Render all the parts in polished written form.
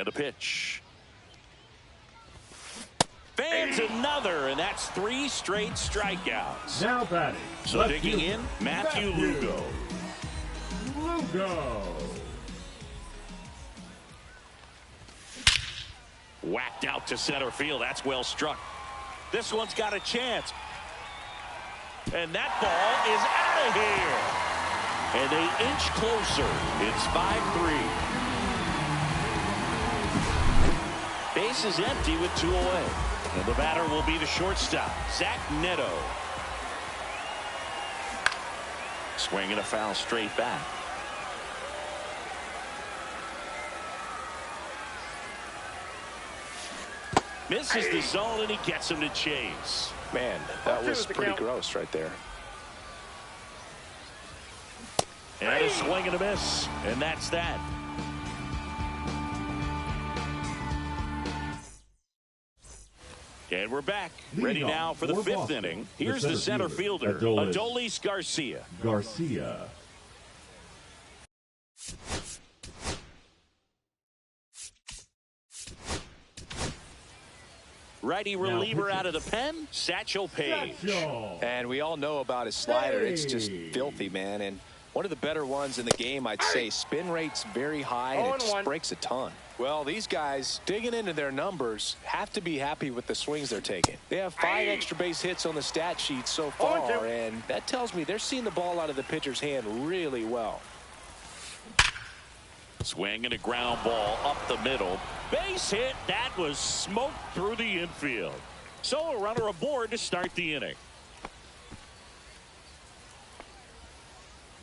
And a pitch. Fans another, and that's 3 straight strikeouts. Now batting. So digging in, Matthew Lugo. Whacked out to center field. That's well struck. This one's got a chance. And that ball is out of here. And they inch closer. It's 5-3. Base is empty with 2 away. And the batter will be the shortstop, Zach Neto. Swinging a foul straight back. Misses the zone, and he gets him to chase. Man, that was pretty gross right there. And a swing and a miss, and that's that. And we're back, ready now for the 5th inning. Here's the center fielder, Adolis Garcia. Righty reliever out of the pen, Satchel Paige. And we all know about his slider. It's just filthy, man. And one of the better ones in the game, I'd say. Spin rate's very high, and it just breaks a ton. Well, these guys, digging into their numbers, have to be happy with the swings they're taking. They have 5 extra base hits on the stat sheet so far, and that tells me they're seeing the ball out of the pitcher's hand really well. Swing and a ground ball up the middle. Base hit. That was smoked through the infield. So a runner aboard to start the inning.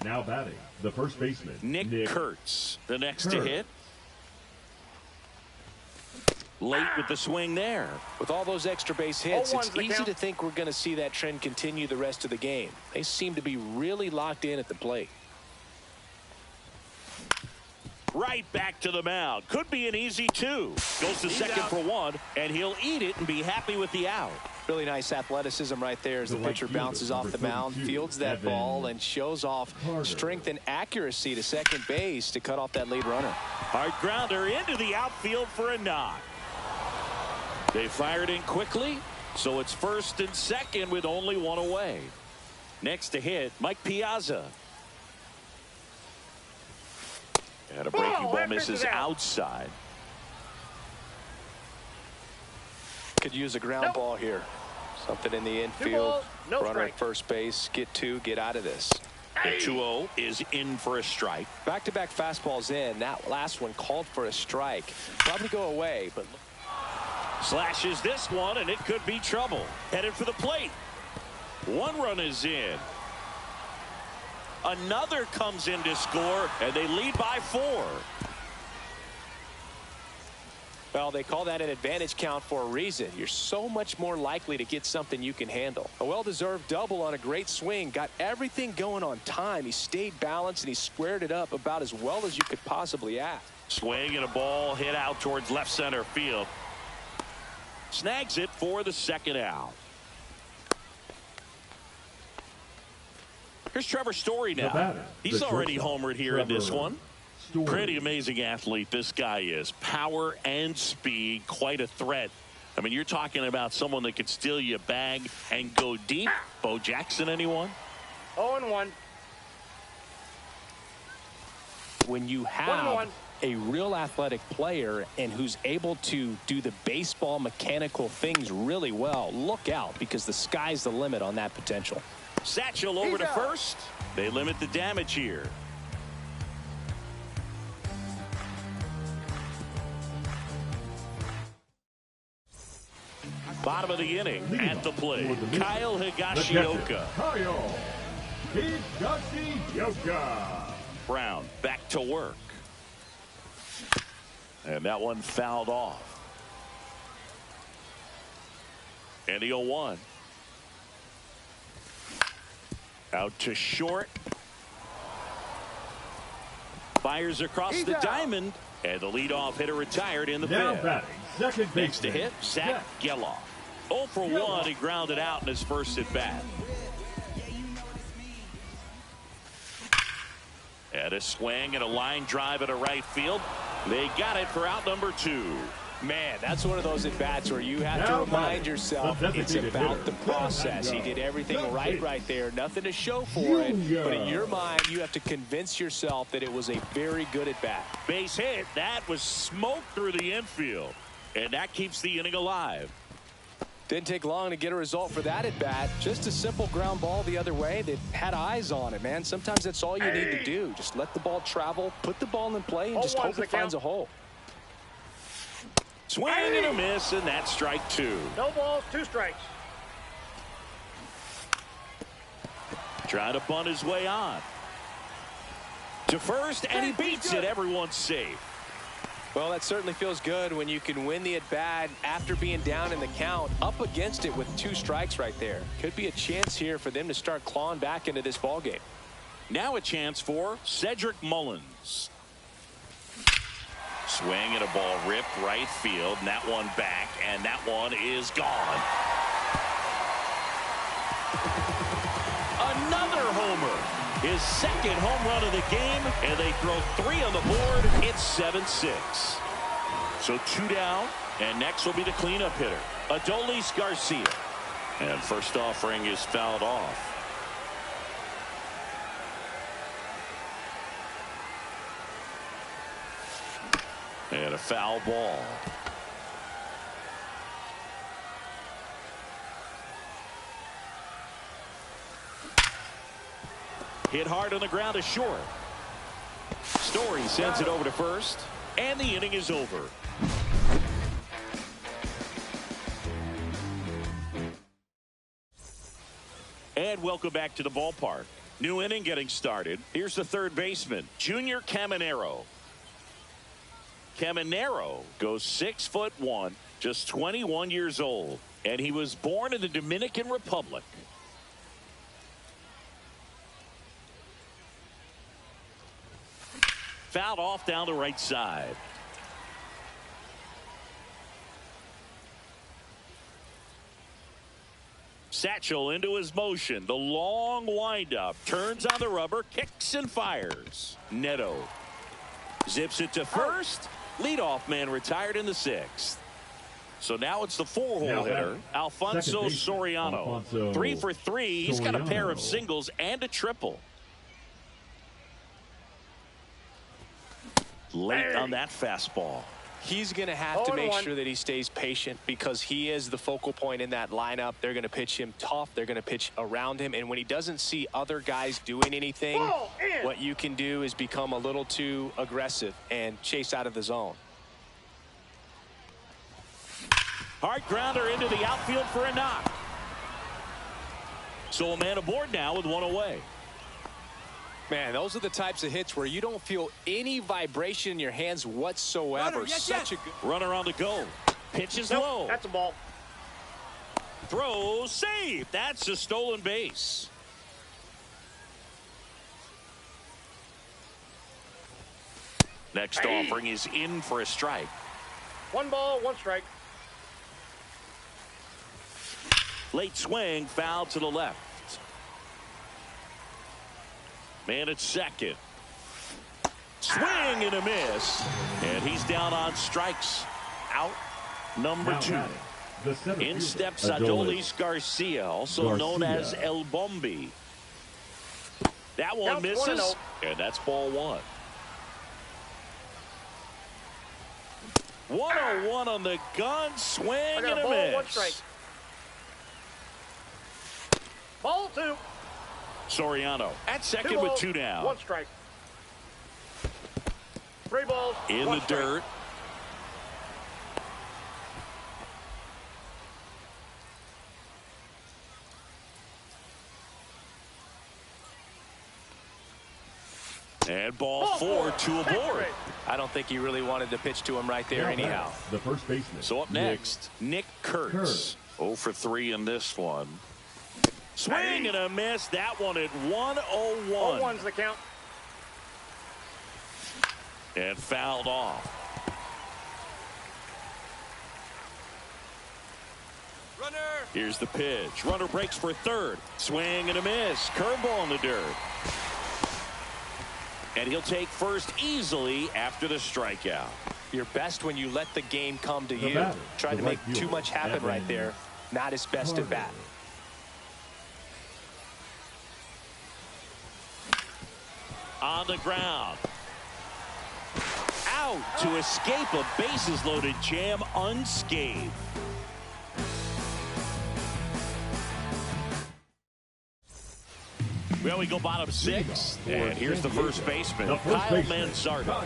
Now batting, the first baseman, Nick Kurtz, the next to hit. Late with the swing there. With all those extra base hits, it's easy to think we're going to see that trend continue the rest of the game. They seem to be really locked in at the plate. Right back to the mound. Could be an easy 2. Goes to second for 1, and he'll eat it and be happy with the out. Really nice athleticism right there as the pitcher bounces off the mound, fields that ball, and shows off strength and accuracy to second base to cut off that lead runner. Hard grounder into the outfield for a knock. They fired in quickly, so it's first and second with only 1 away. Next to hit, Mike Piazza. And a breaking ball misses outside. Could use a ground ball here. Something in the infield. Runner at first base. Get 2. Get out of this. The 2-0 is in for a strike. Back-to-back fastballs in. That last one called for a strike. Probably go away, but slashes this one, and it could be trouble. Headed for the plate. 1 run is in. Another comes in to score, and they lead by 4. Well, they call that an advantage count for a reason. You're so much more likely to get something you can handle. A well-deserved double on a great swing. Got everything going on time. He stayed balanced, and he squared it up about as well as you could possibly ask. Swing and a ball hit out towards left center field. Snags it for the second out. Here's Trevor Story now. He's already homered here in this one. Pretty amazing athlete this guy is. Power and speed, quite a threat. I mean, you're talking about someone that could steal you a bag and go deep. Bo Jackson, anyone? 0-1. When you have a real athletic player and who's able to do the baseball mechanical things really well, look out, because the sky's the limit on that potential. Satchel over to first. They limit the damage here. Bottom of the inning at the plate, Kyle Higashioka. Kyle Higashioka. Brown back to work. And that one fouled off. And the 0-1. Out to short. Fires across the diamond. And the leadoff hitter retired in the fifth. Second base. Next to hit, Zach Geloff. 0 for 1. He grounded out in his first at bat. And a swing and a line drive at a right field. They got it for out number 2. Man, that's one of those at-bats where you have to remind yourself it's about the process. He did everything right there. Nothing to show for it, but in your mind, you have to convince yourself that it was a very good at-bat. Base hit. That was smoke through the infield, and that keeps the inning alive. Didn't take long to get a result for that at-bat. Just a simple ground ball the other way that had eyes on it, man. Sometimes that's all you need to do. Just let the ball travel, put the ball in play, and just hope it finds a hole. Swing and a miss, and that's strike 2. No balls, 2 strikes. Trying to bunt his way on. To first, and he beats it. Everyone's safe. Well, that certainly feels good when you can win the at-bat after being down in the count, up against it with 2 strikes right there. Could be a chance here for them to start clawing back into this ballgame. Now a chance for Cedric Mullins. Swing and a ball ripped right field, and that one back, and that one is gone. Another homer. His second home run of the game, and they throw 3 on the board. It's 7-6. So 2 down, and next will be the cleanup hitter, Adolis Garcia. And first offering is fouled off. And a foul ball. Hit hard on the ground to short. Story sends it over to first, and the inning is over. And welcome back to the ballpark. New inning getting started. Here's the third baseman, Junior Caminero. Caminero goes 6'1", just 21 years old, and he was born in the Dominican Republic. Fouled off down the right side. Satchel into his motion. The long windup. Turns on the rubber. Kicks and fires. Neto zips it to first. Leadoff man retired in the 6th. So now it's the 4-hole hitter, Alfonso Soriano. 3 for 3. He's got a pair of singles and a triple. Late on that fastball. He's going to have to make sure that he stays patient because he is the focal point in that lineup. They're going to pitch him tough. They're going to pitch around him. And when he doesn't see other guys doing anything, what you can do is become a little too aggressive and chase out of the zone. Hard grounder into the outfield for a knock. So a man aboard now with 1 away. Man, those are the types of hits where you don't feel any vibration in your hands whatsoever. Such a good runner on the go. Pitches low. That's a ball. Throw, save. That's a stolen base. Next offering is in for a strike. 1 ball, 1 strike. Late swing, foul to the left. Man at second. Swing and a miss. And he's down on strikes. Out number 2. In steps Adolis Garcia, also known as El Bombi. That one misses, and that's ball 1. 1-0-1 on the gun. Swing and a ball, miss. 1 strike. Ball 2. Soriano at second with 2 down. 1 strike. 3 balls. In the dirt. And ball 4, 2 aboard. I don't think he really wanted to pitch to him right there anyhow. The first baseman. So up next, Nick Kurtz. 0 for 3 in this one. Swing and a miss. That one at 1-0-1. 0-1's the count. And fouled off. Runner. Here's the pitch. Runner breaks for third. Swing and a miss. Curveball in the dirt. And he'll take first easily after the strikeout. You're best when you let the game come to you. Trying to make too much happen right there. Not his best at bat. On the ground. Out to escape a bases-loaded jam unscathed. Well, we go bottom 6, and here's the first baseman, Kyle Manzardo.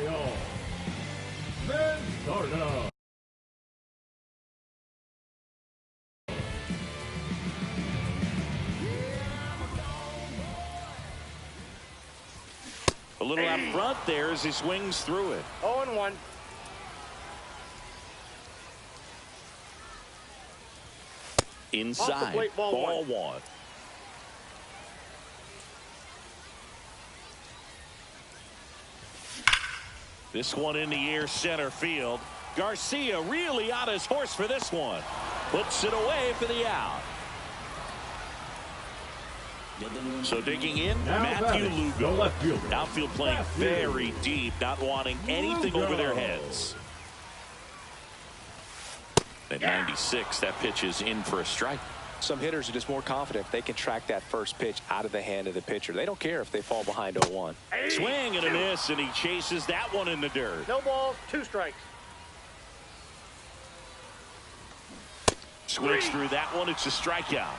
A little out front there as he swings through it. 0-1. Inside, plate, ball one. This one in the air, center field. Garcia really on his horse for this one. Puts it away for the out. So digging in, Matthew Lugo. Outfield playing very deep, not wanting anything over their heads. At 96, that pitch is in for a strike. Some hitters are just more confident if they can track that first pitch out of the hand of the pitcher. They don't care if they fall behind 0-1. Swing and a miss, and he chases that one in the dirt. No balls, 2 strikes. Swings through that one. It's a strikeout.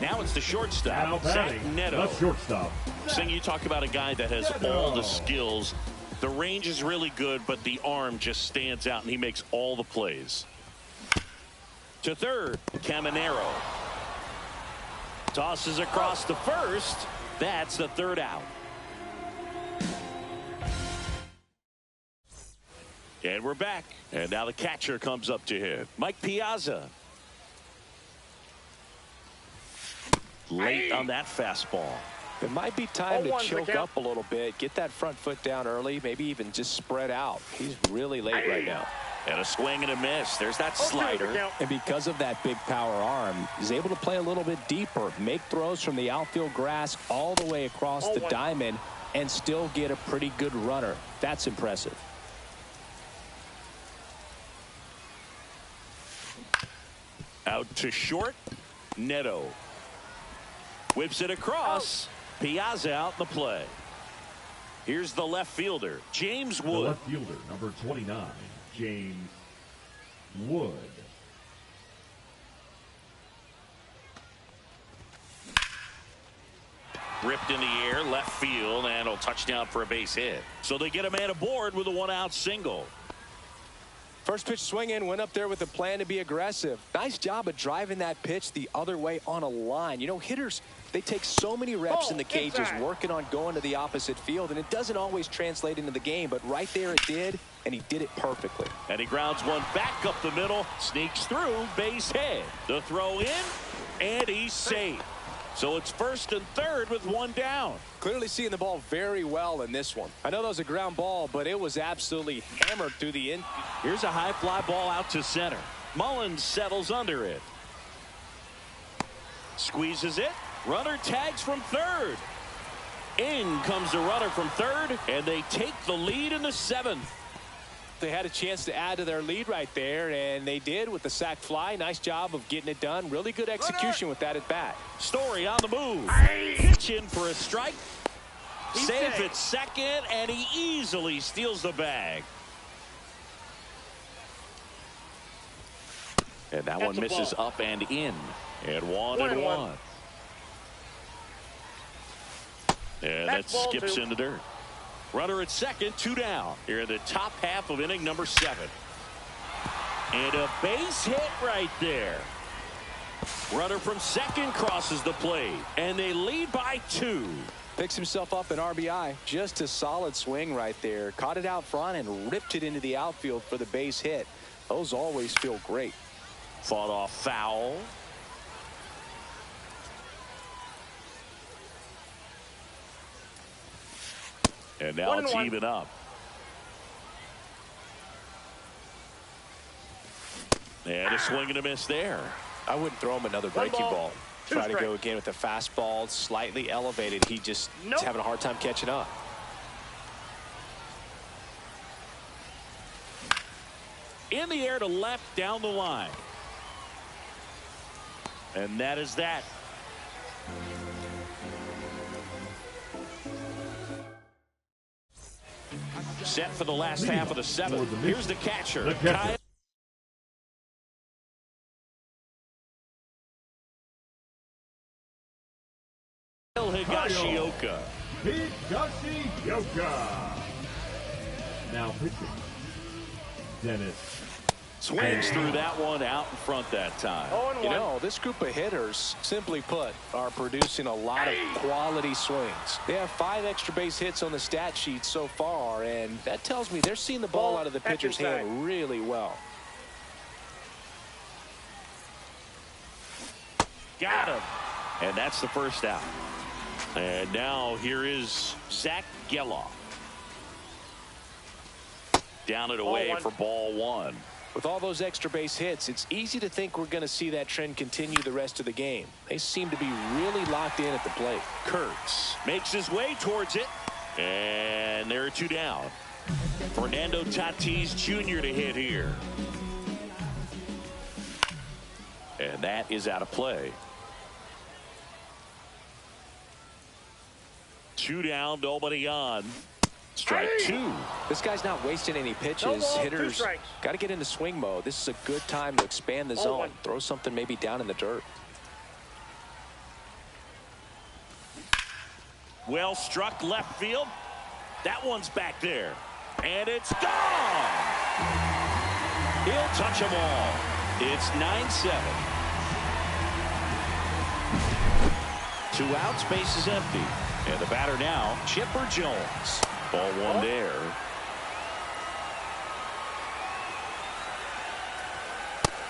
Now it's the shortstop, Zach Neto. The shortstop. Sing, you talk about a guy that has all the skills. The range is really good, but the arm just stands out, and he makes all the plays. To third, Caminero. Tosses across to first. That's the third out. And we're back. And now the catcher comes up to him. Mike Piazza. Late on that fastball. It might be time to choke up a little bit. Get that front foot down early. Maybe even just spread out. He's really late right now. And a swing and a miss. There's that slider. And because of that big power arm, he's able to play a little bit deeper, make throws from the outfield grass all the way across the diamond, and still get a pretty good runner. That's impressive. Out to short. Neto. Whips it across. Piazza out in the play. Here's the left fielder, James Wood. The left fielder, number 29. James Wood. Ripped in the air, left field, and a touchdown for a base hit. So they get a man aboard with a 1-out single. First pitch swing in, went up there with a plan to be aggressive. Nice job of driving that pitch the other way on a line. You know, hitters, they take so many reps in the cages working on going to the opposite field, and it doesn't always translate into the game, but right there it did, and he did it perfectly. And he grounds one back up the middle, sneaks through, base hit. The throw in, and he's safe. So it's first and third with 1 down. Clearly seeing the ball very well in this one. I know that was a ground ball, but it was absolutely hammered through the in. Here's a high fly ball out to center. Mullins settles under it. Squeezes it. Runner tags from third. In comes the runner from third, and they take the lead in the 7th. They had a chance to add to their lead right there, and they did with the sac fly. Nice job of getting it done. Really good execution with that at bat. Story on the move. Pitch in for a strike. Safe at second, and he easily steals the bag. And that one misses up and in. And 1-1. And that skips in the dirt. Runner at second, 2 down. Here in the top half of inning number 7. And a base hit right there. Runner from second crosses the plate, and they lead by 2. Picks himself up an RBI. Just a solid swing right there. Caught it out front and ripped it into the outfield for the base hit. Those always feel great. Fought off foul. And now it's even up. And a swing and a miss there. I wouldn't throw him another breaking ball. Try to go again with the fastball, slightly elevated. He just is having a hard time catching up. In the air to left down the line. And that is that. Set for the last half of the seventh. Here's the catcher. Kyle Higashioka. Higashioka. Now pitching. Dennis. Swings through that one out in front that time. You know, this group of hitters, simply put, are producing a lot of quality swings. They have 5 extra base hits on the stat sheet so far, and that tells me they're seeing the ball out of the pitcher's hand really well. Got him. And that's the first out. And now here is Zach Geloff. Down and away for ball 1. With all those extra base hits, it's easy to think we're going to see that trend continue the rest of the game. They seem to be really locked in at the plate. Kurtz makes his way towards it. And there are 2 down. Fernando Tatis Jr. to hit here. And that is out of play. 2 down, nobody on. Strike 2. This guy's not wasting any pitches. Hitters got to get into swing mode. This is a good time to expand the zone. Throw something maybe down in the dirt. Well struck left field. That one's back there. And it's gone. He'll touch them all. It's 9-7. 2 outs, base is empty. And the batter now, Chipper Jones. Ball 1 there.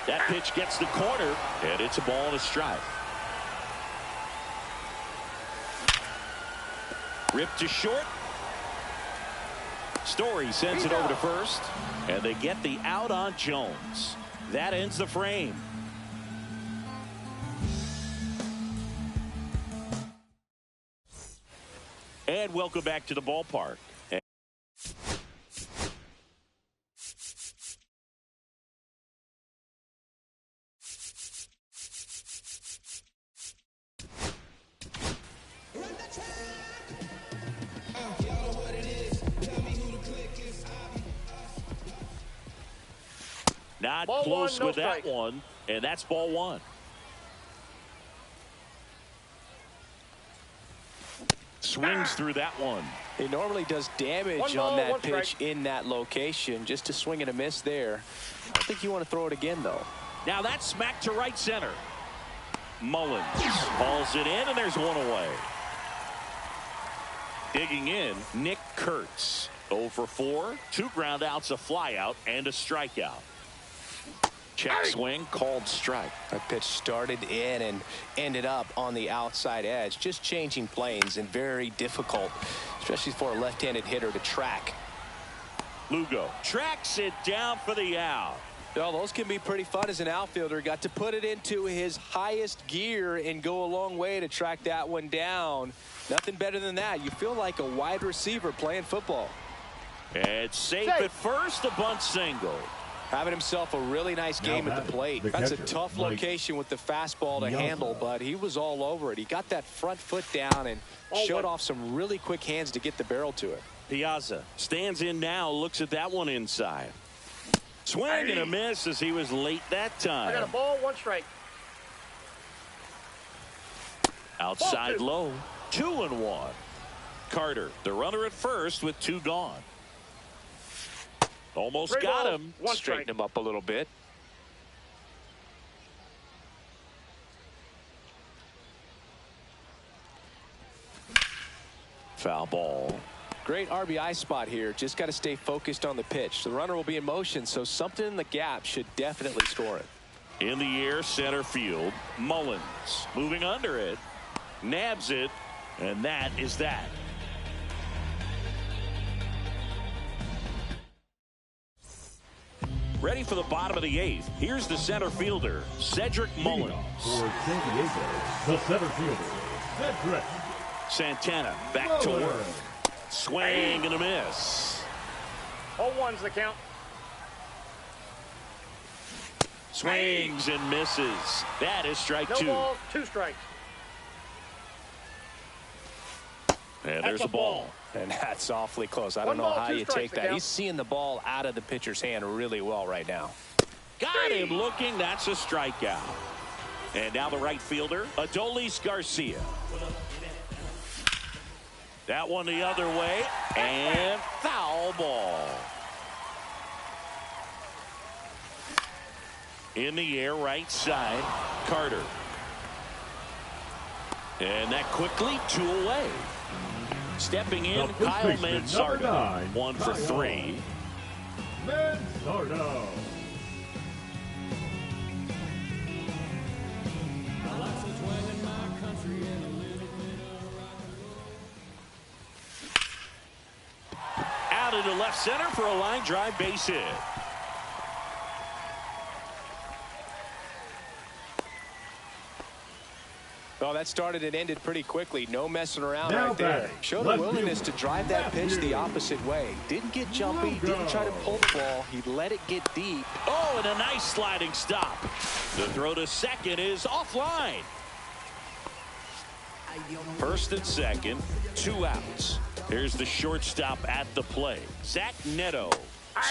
That pitch gets the corner, and it's a ball and a strike. Ripped to short. Story sends it over to first, and they get the out on Jones. That ends the frame. And welcome back to the ballpark. Not close with that one, and that's ball 1. Swings through that one. He normally does damage on that pitch in that location. Just a swing and a miss there. I don't think you want to throw it again, though. Now that's smacked to right center. Mullins hauls it in, and there's 1 away. Digging in, Nick Kurtz. 0 for 4, 2 ground outs, a fly out, and a strikeout. Check swing, called strike. That pitch started in and ended up on the outside edge. Just changing planes and very difficult, especially for a left-handed hitter to track. Lugo tracks it down for the out. Well, those can be pretty fun as an outfielder. Got to put it into his highest gear and go a long way to track that one down. Nothing better than that. You feel like a wide receiver playing football. It's safe at first, a bunt single. Having himself a really nice game at the plate. That's a tough location with the fastball to handle, but he was all over it. He got that front foot down and showed off some really quick hands to get the barrel to it. Piazza stands in now, looks at that one inside. Swing and a miss as he was late that time. I got a ball, 1 strike. Outside low, 2-1. Carter, the runner at first with 2 gone. Almost got him. Straighten him up a little bit. Foul ball. Great RBI spot here. Just got to stay focused on the pitch. The runner will be in motion, so something in the gap should definitely score it. In the air, center field. Mullins moving under it. Nabs it, and that is that. Ready for the bottom of the 8th. Here's the center fielder, Cedric Mullins. For San Diego, the center fielder, Cedric. Santana back to work. Swing and a miss. 0-1's the count. Swings and misses. That is strike No two. balls, 2 strikes. And there's a ball. And that's awfully close. I don't know how you take that. He's seeing the ball out of the pitcher's hand really well right now. Got him looking. That's a strikeout. And now the right fielder, Adolis Garcia. That one the other way. And foul ball. In the air, right side, Carter. And that quickly, 2 away. Stepping in, Kyle Manzardo. 1 for 3. Manzardo. Out into left center for a line drive base hit. Well, that started and ended pretty quickly. No messing around Now right there. batting, Showed a left willingness fielder, to drive that pitch left the fielder. opposite way. Didn't get jumpy, didn't try to pull the ball. He let it get deep. Oh, and a nice sliding stop. The throw to second is offline. First and second, 2 outs. Here's the shortstop at the plate, Zach Neto.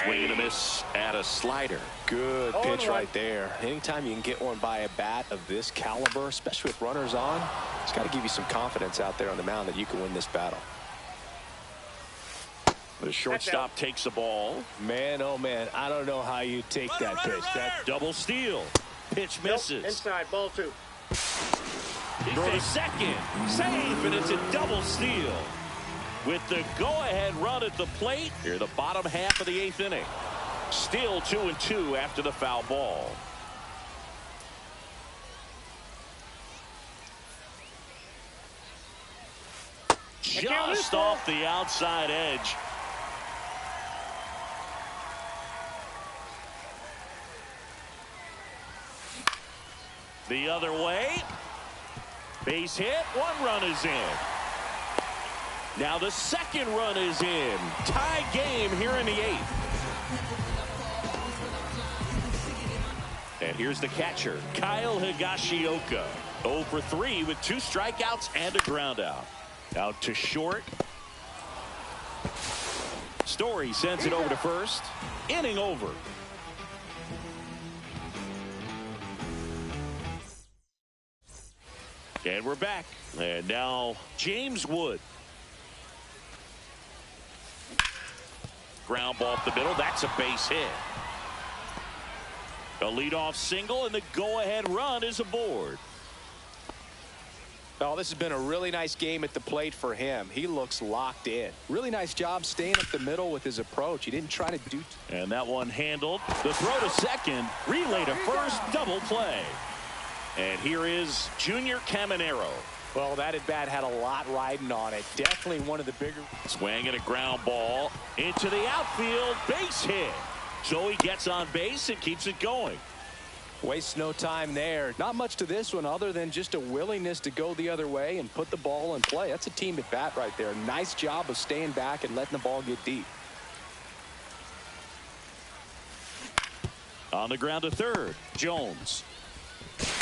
Swing and a miss at a slider. Good pitch right there. Anytime you can get one by a bat of this caliber, especially with runners on, it's got to give you some confidence out there on the mound that you can win this battle. The shortstop takes the ball. Man, oh man, I don't know how you take that pitch. That Double steal. Pitch misses. Nope, inside, ball 2. Throw to second. Safe, and it's a double steal. With the go-ahead run at the plate, here the bottom half of the 8th inning. Still 2-2 after the foul ball. Just off the outside edge. The other way. Base hit. 1 run is in. Now the second run is in. Tie game here in the 8th. And here's the catcher, Kyle Higashioka. 0 for 3 with 2 strikeouts and a ground out. Out to short. Story sends it over to first. Inning over. And we're back. And now James Wood. Ground ball up the middle. That's a base hit. A leadoff single, and the go-ahead run is aboard. Oh, this has been a really nice game at the plate for him. He looks locked in. Really nice job staying up the middle with his approach. He didn't try to do. And that one handled. The throw to second. Relay to first. Double play. And here is Junior Caminero. Well, that at bat had a lot riding on it. Definitely one of the bigger. Swing and a ground ball into the outfield. Base hit. So he gets on base and keeps it going. Wastes no time there. Not much to this one other than just a willingness to go the other way and put the ball in play. That's a team at bat right there. Nice job of staying back and letting the ball get deep. On the ground to third, Jones.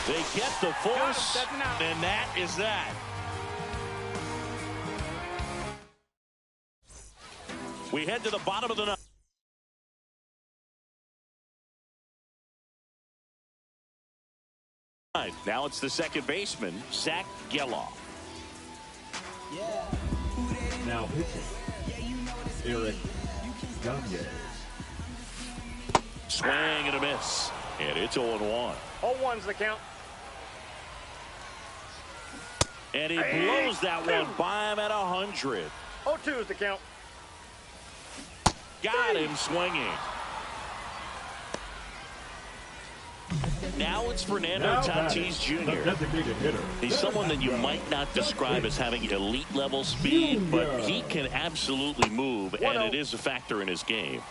They get the force, and that is that. We head to the bottom of the ninth. Now it's the second baseman, Zach Geloff. Now pitching, Eric Gagne. Swing and a miss. And it's 0-1. 0-1's the count. And he blows that one by him at 100. 0-2 is the count. Got him swinging. Now it's Fernando Tatis Jr. Designated hitter. He's someone that you might not describe as having elite level speed, but he can absolutely move, and it is a factor in his game.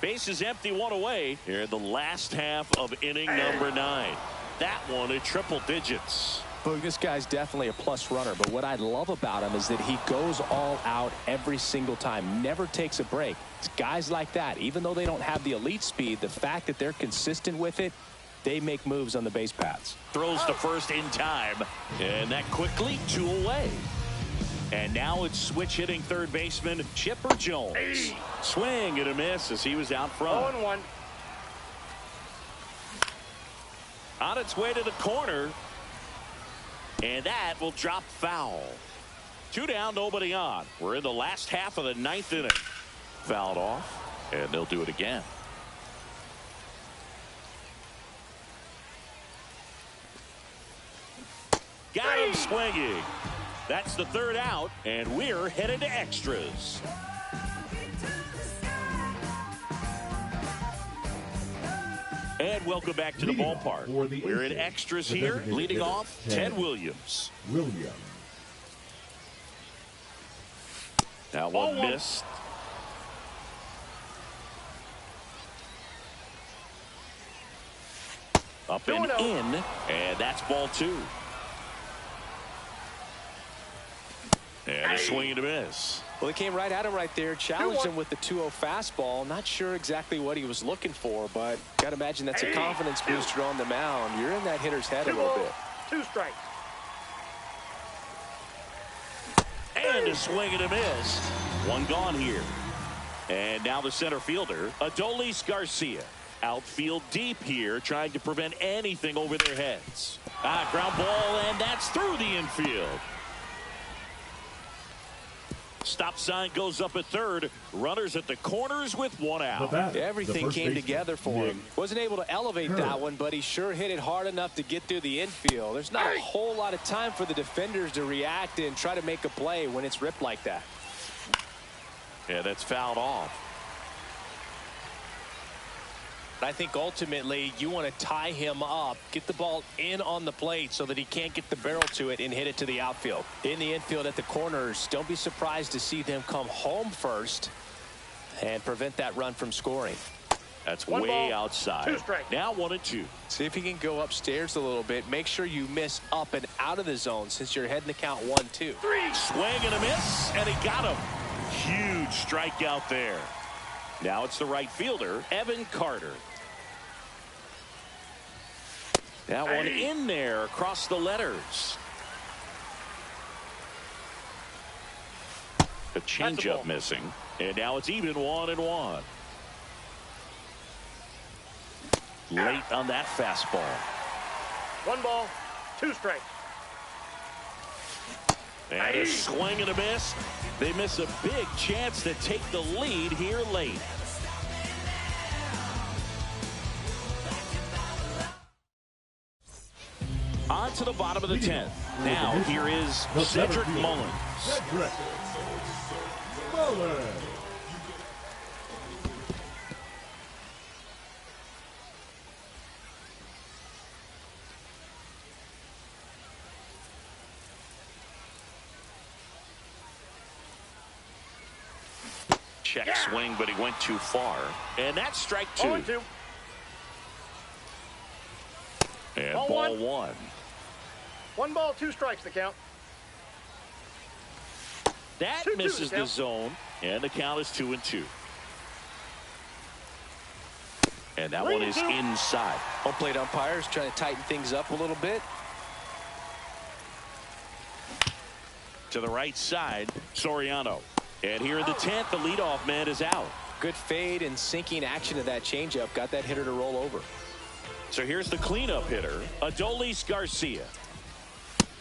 Base is empty, 1 away here in the last half of inning number 9. That one at triple digits. Boog, this guy's definitely a plus runner, but what I love about him is that he goes all out every single time, never takes a break. It's guys like that, even though they don't have the elite speed, the fact that they're consistent with it, they make moves on the base paths. Throws to first in time. And that quickly 2 away. And now it's switch hitting third baseman Chipper Jones. Swing and a miss as he was out front. 0-1. On its way to the corner. And that will drop foul. 2 down, nobody on. We're in the last half of the 9th inning. Fouled off, and they'll do it again. Got him swinging. That's the 3rd out, and we're headed to extras. And welcome back to the ballpark. We're in extras here. Leading off, Ted Williams. That one missed. Up and in, and that's ball 2. And a swing and a miss. Well, they came right at him right there, challenged him with the 2-0 fastball. Not sure exactly what he was looking for, but got to imagine that's a confidence booster on the mound. You're in that hitter's head a little bit. 2 strikes. And a swing and a miss. 1 gone here. And now the center fielder, Adolis Garcia. Outfield deep here, trying to prevent anything over their heads. Ground ball, and that's through the infield. Stop sign goes up at third. Runners at the corners with 1 out. Everything came together for him. Wasn't able to elevate that one, but he sure hit it hard enough to get through the infield. There's not a whole lot of time for the defenders to react and try to make a play when it's ripped like that. Yeah, that's fouled off. I think ultimately you want to tie him up, get the ball in on the plate so that he can't get the barrel to it and hit it to the outfield. In the infield at the corners, don't be surprised to see them come home first and prevent that run from scoring. That's way outside. Now 1-2. See if he can go upstairs a little bit. Make sure you miss up and out of the zone since you're heading to count 1-2. Swing and a miss, and he got him. Huge strikeout there. Now it's the right fielder, Evan Carter. That one in there across the letters. The changeup missing, and now it's even 1-1. Late on that fastball. 1 ball, 2 strikes. And a swing and a miss. They miss a big chance to take the lead here late. On to the bottom of the 10th. Now here is Cedric Mullins. Check swing, but he went too far. And that's strike 2. 0-2. And ball 1. 1 ball, 2 strikes the count. That misses the zone, and the count is 2-2. And that one is inside. Home plate umpires trying to tighten things up a little bit. To the right side, Soriano. And here in the 10th, the leadoff man is out. Good fade and sinking action to that changeup. Got that hitter to roll over. So here's the cleanup hitter, Adolis Garcia.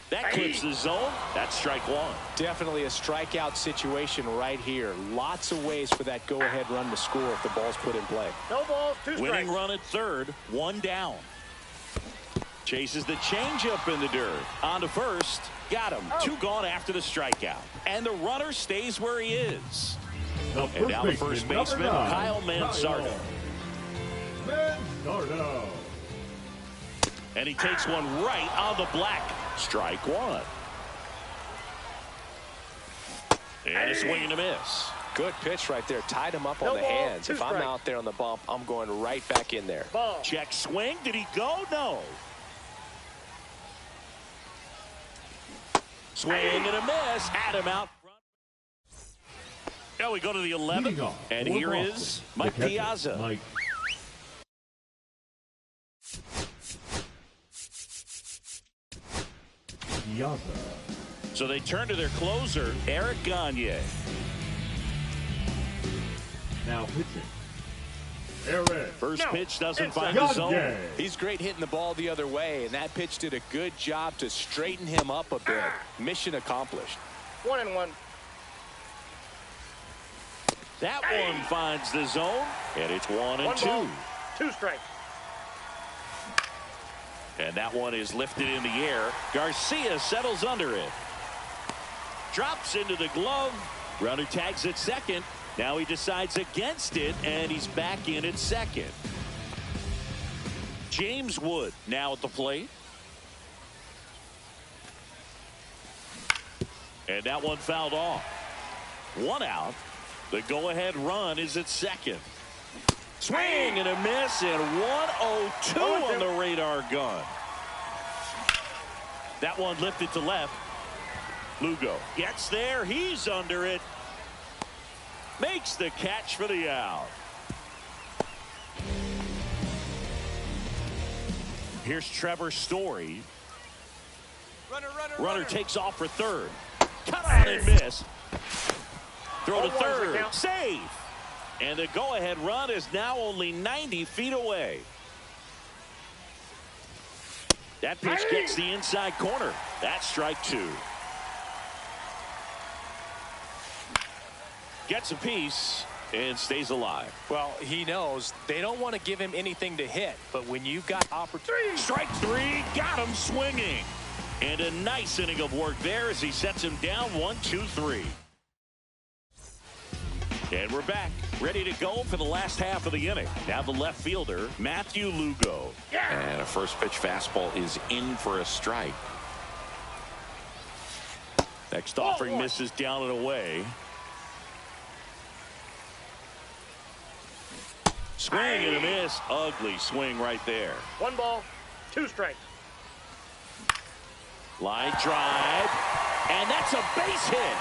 That clips the zone. That's strike 1. Definitely a strikeout situation right here. Lots of ways for that go-ahead run to score if the ball's put in play. No balls, 2 strikes. Winning run at third, 1 down. Chases the changeup in the dirt. On to first. Got him. 2 gone after the strikeout. And the runner stays where he is. And now the first baseman, Kyle Manzardo. And he takes one right on the black. Strike 1. And a swing and a miss. Good pitch right there. Tied him up on the hands. If I'm out there on the bump, I'm going right back in there. Check swing. Did he go? No. Swing and a miss. Had him out front. Now we go to the 11th. And here is Mike Piazza. Piazza. So they turn to their closer, Eric Gagne. Now pitching. Eric. First pitch doesn't find Gagne. the zone. He's great hitting the ball the other way, and that pitch did a good job to straighten him up a bit. Mission accomplished. 1-1. That one finds the zone, and it's 1-2. Ball, 2 strikes. And that one is lifted in the air. Garcia settles under it. Drops into the glove. Runner tags at second. Now he decides against it, and he's back in at second. James Wood now at the plate. And that one fouled off. 1 out. The go-ahead run is at second. Swing and a miss, and 1-0-2 on the radar gun. That one lifted to left. Lugo gets there. He's under it. Makes the catch for the out. Here's Trevor Story. Runner takes off for third. Cut on and miss. Throw to third. Save. And the go-ahead run is now only 90 feet away. That pitch gets the inside corner. That's strike 2. Gets a piece and stays alive. Well, he knows they don't want to give him anything to hit, but when you've got opportunity. Strike 3, got him swinging. And a nice inning of work there as he sets him down 1-2-3. And we're back, ready to go for the last half of the inning. Now the left fielder, Matthew Lugo. And a first pitch fastball is in for a strike. Next offering misses down and away. Swing and a miss. Ugly swing right there. 1 ball, 2 strikes. Line drive. And that's a base hit.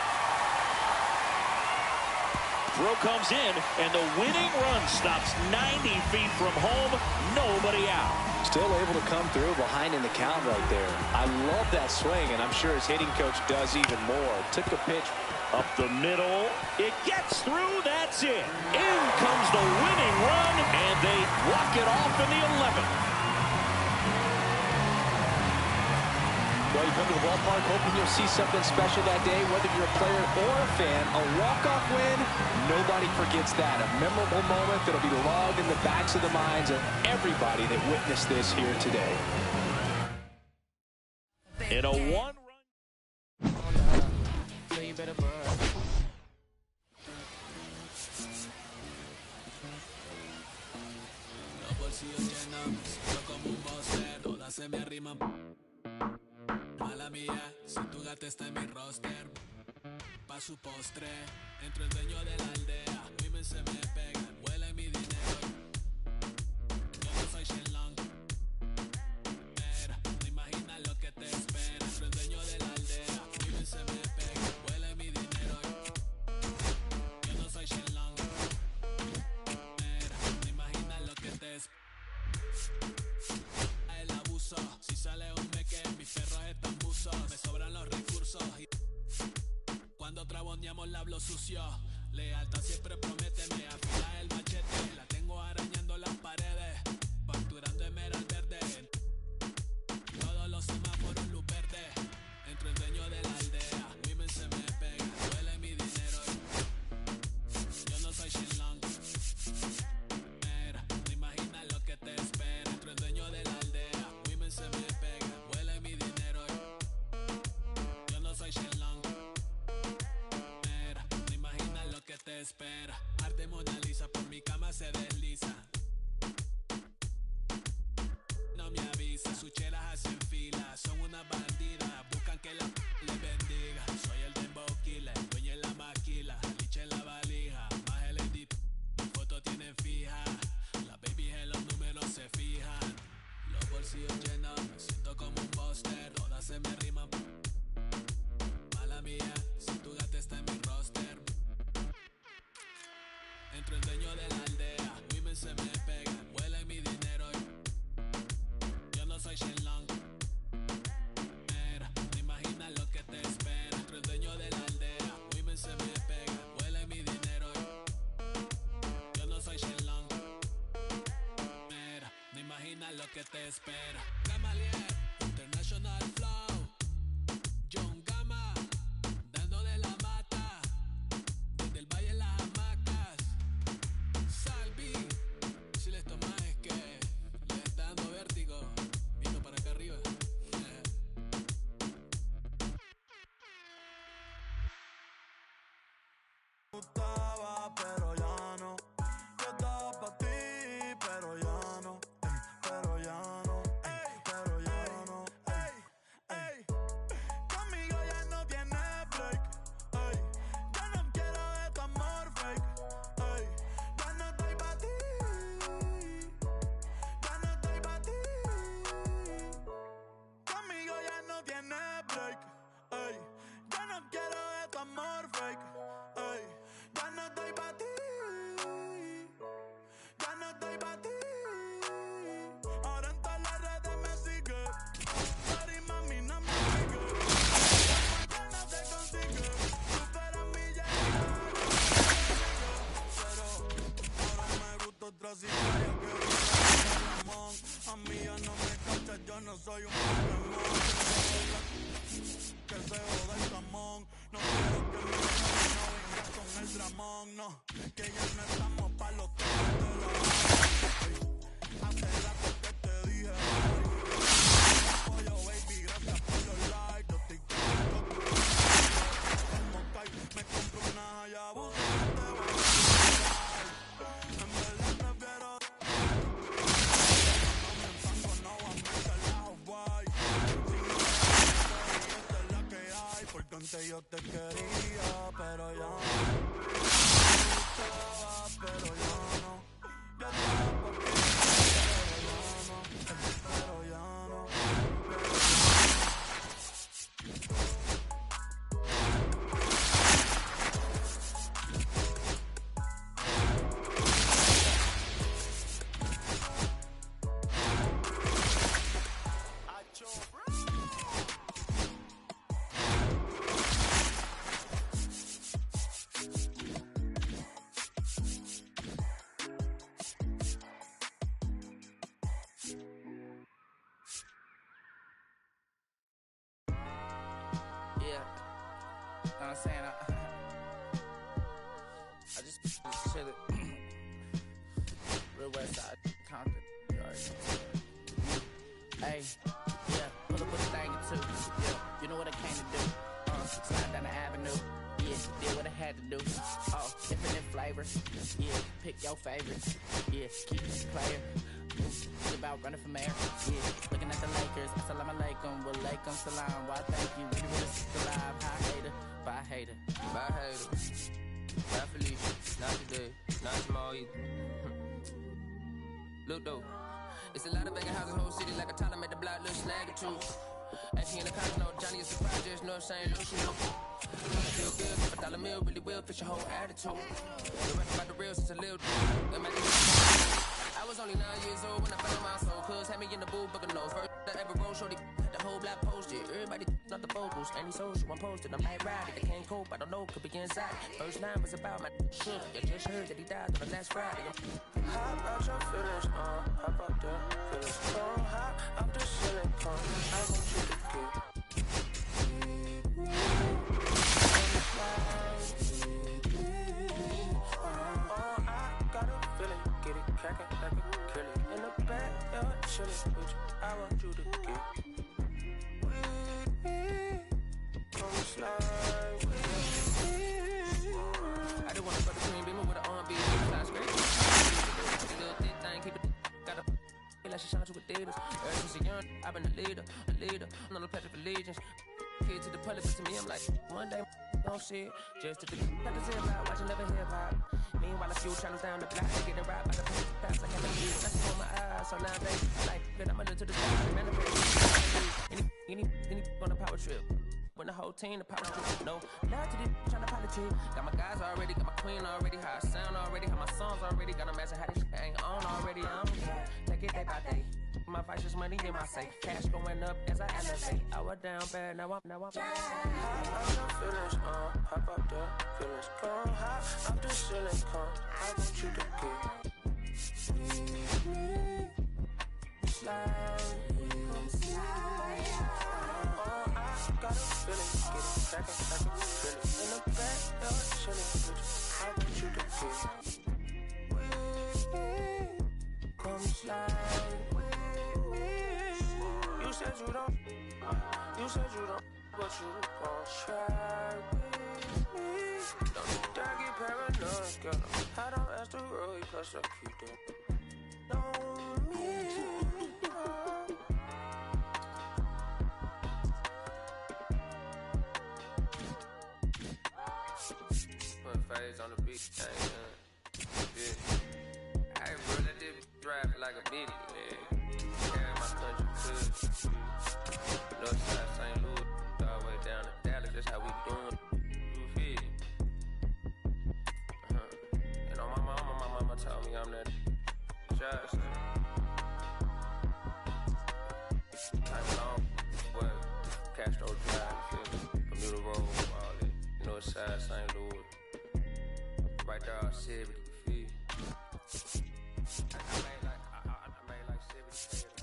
Throw comes in, and the winning run stops 90 feet from home. Nobody out. Still able to come through behind in the count right there. I love that swing, and I'm sure his hitting coach does even more. Took a pitch up the middle. It gets through. That's it. In comes the winning run, and they walk it off in the 11th. Well, you come to the ballpark hoping you'll see something special that day, whether you're a player or a fan. A walk-off win, nobody forgets that. A memorable moment that'll be logged in the backs of the minds of everybody that witnessed this here today. In a one-run. Mala mía, si tu gata está en mi roster, pa' su postre, entro el dueño de la aldea, women se me pegan, huele mi dinero. Yo no soy Shenlong, mira, no imaginas lo que te espera. Entro el dueño de la aldea, women se me pegan, huele mi dinero. Yo no soy Shenlong, mira, no imaginas lo que te espera. El abuso, si sale un meque, mis perros están buzos, me sobran los recursos y cuando traboneamos la hablo sucio, lealtad siempre prométeme, afila el machete, la tengo arañando las paredes, facturando emerald verde, todos los semáforos luz verde, entro el dueño de la aldea, women se me pega, duele mi dinero, yo no soy Shenlong, mira, no imaginas lo que te espera, entro el dueño de la aldea, women se me pega, huele mi dinero, yo no soy Shenlong, mira, no imaginas lo que te espera, arte Mona Lisa por mi cama se desliza. te espera. Gamaliel, International Flow. John Gama, dando de la mata. Desde el valle en las hamacas. Salvi, si les tomas es que les está dando vértigo. Viendo para acá arriba. Gustaba, pero ya no. Yo estaba pa' ti, pero ya no. Pero ya no, pero ya no. Conmigo ya no tiene break. Yo no quiero de tu amor fake. Ya no estoy pa' ti. Ya no estoy pa' ti. Conmigo ya no tiene break. Yo no quiero de tu amor fake. Ya no estoy pa' ti. Ya no estoy pa' ti. Ahora en todas las redes me sigue. Sorry mami, no me sigue. Ya no te consigue. Supera mi llegada. Pero ahora me gusta otra sicaria que Ramón. A mí ya no me cachas, yo no soy un Pokémon. Que se joda el camón. No quiero que me venga con el dramón, no. Que ya no estamos pa' los temas de la. Hace rato que te dije apoyo baby, gracias por los likes. Yo estoy como Kai, me compro una Hayabusa. En verdad prefiero no voy a meter la Hawaii. Esta es la que hay, porque antes yo te quería, pero ya no. Pero ya no. Yo estaba por ti, pero ya no. Yeah, know what I'm saying? I just chill it. Real West Side, Compton. You already know. Hey, yeah, pull up with a thing or two. Yeah, you know what I came to do. Slide down the avenue. Yeah, did what I had to do. Oh, infinite flavors. Yeah, pick your favorites. Yeah, keep it player. It's about running for mayor. Yeah, looking at the Lakers. Assalamu alaikum, wa alaikum salam. Why thank you, really, really alive. Hi hater, bye hater, bye hater. Bye Felicia, not today, not tomorrow either. Look though, it's a lot of vacant houses, whole city like a toddler made the block look snag or two. And she in the couch, no Johnny is a project, no saying no she know. Feel good, if $1 meal really will fit your whole attitude. The rap about the real since a little I was only 9 years old when I found my soul. Cuz had me in the booth, booking nose. First I ever rolled, shorty, the whole block posted. Everybody not the focus, any social, I'm posted. I'm like, ride it, I can't cope, I don't know, could be inside. First line was about my shook. You just heard that he died on the last Friday. How about your feelings, how about that feelings? Come high, I'm just chilling, come. I want you to get. I got a feeling, get it crackin' like a kill it. In the back, you're chillin' with you, I want you to get with me. Come slide with me. I just wanna fuck the cream beamer with an R&B fly straight. Little thick thing, keep it, got a feel like she shine to Adidas. Ever since a young, I've been a leader. I'm on the pledge of allegiance. Kid to the public, but to me, I'm like, one day, don't shit. Just to the got the zip out, watching never hip hop. Meanwhile, a few channels down the block, getting robbed by the pass. I got the beat, that's on my eyes. So now, baby, like, that I'm into the sky, manifest. Any on a power trip. When the whole team, the power trip. No, not to the trying to politic. Got my guys already, got my queen already, how I sound already, how my songs already. Got them asking how this shit ain't on already. Take it day by day. My vice is money in my safe. Cash going up as I elevate. I was down bad, now I'm. How about your feelings, how about that feelings? Come high, I'm just chilling, come. I want you to get with me. slide. Oh, I got a feeling, get it crackin', feel it in the back, chillin' with you. I want you to feel. Come slide with me. You said you don't, but you gon' try with me. Don't you dare get paranoid, girl. I don't ask the road, plus I keep it. Know me. Put phase on the beat, I ain't done. Yeah. I ain't bro, let this drive like a bitty, yeah. Carry my country good. Northside St. Louis, all the way down to Dallas, that's how we doing. You feel it? You know, my mama told me I'm that shot. Time long, boy, Castro Drive, feel me? Bermuda Road, all that. Northside St. Louis. Right there, 70, you feel? I made like 70. You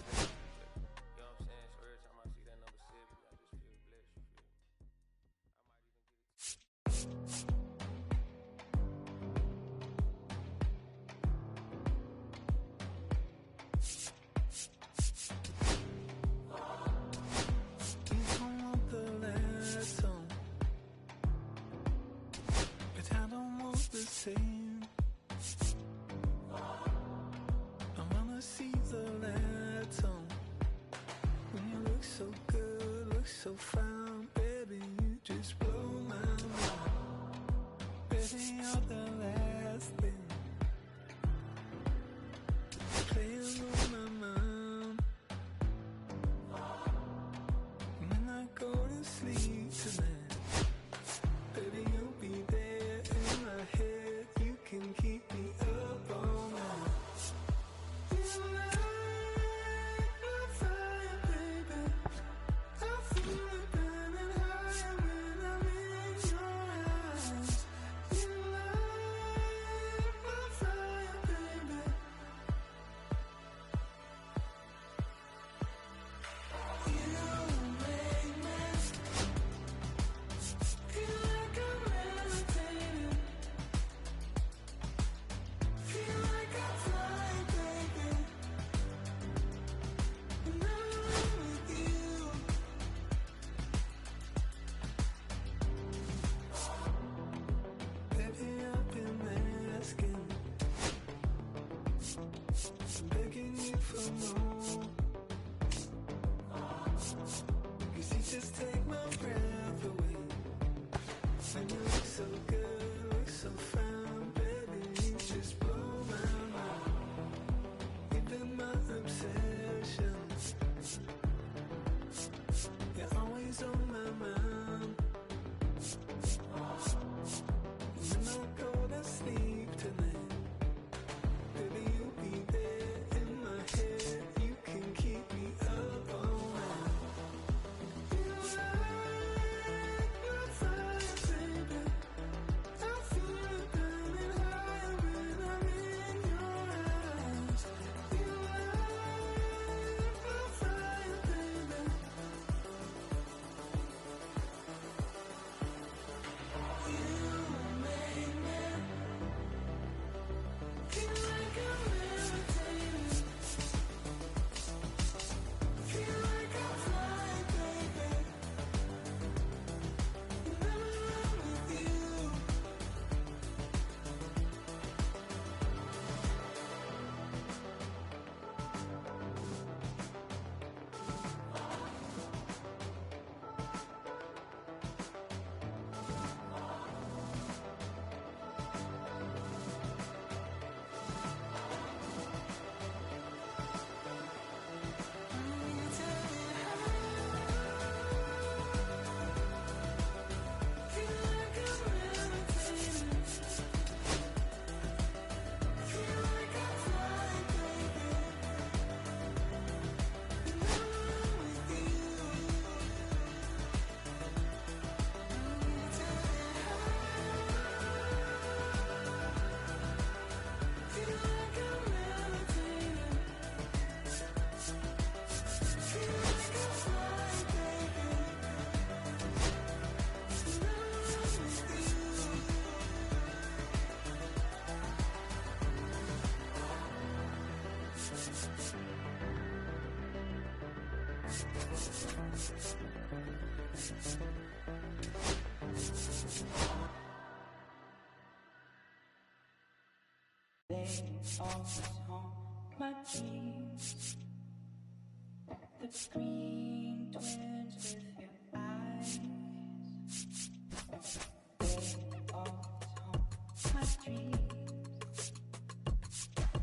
know what I'm saying? So every time I see that number 70, I just feel blessed, you feel? I might even get You don't want the last song, but I don't want the same. I wanna see the lights on. When you look so good, look so fine, baby, you just blow my mind. Baby, you're the last thing playing on my mind. When I go to sleep tonight, baby, you'll be there in my head. You can keep me up all night. You light my fire, baby. I feel it burn. My dreams, the green twins with your eyes. They all haunt my dreams,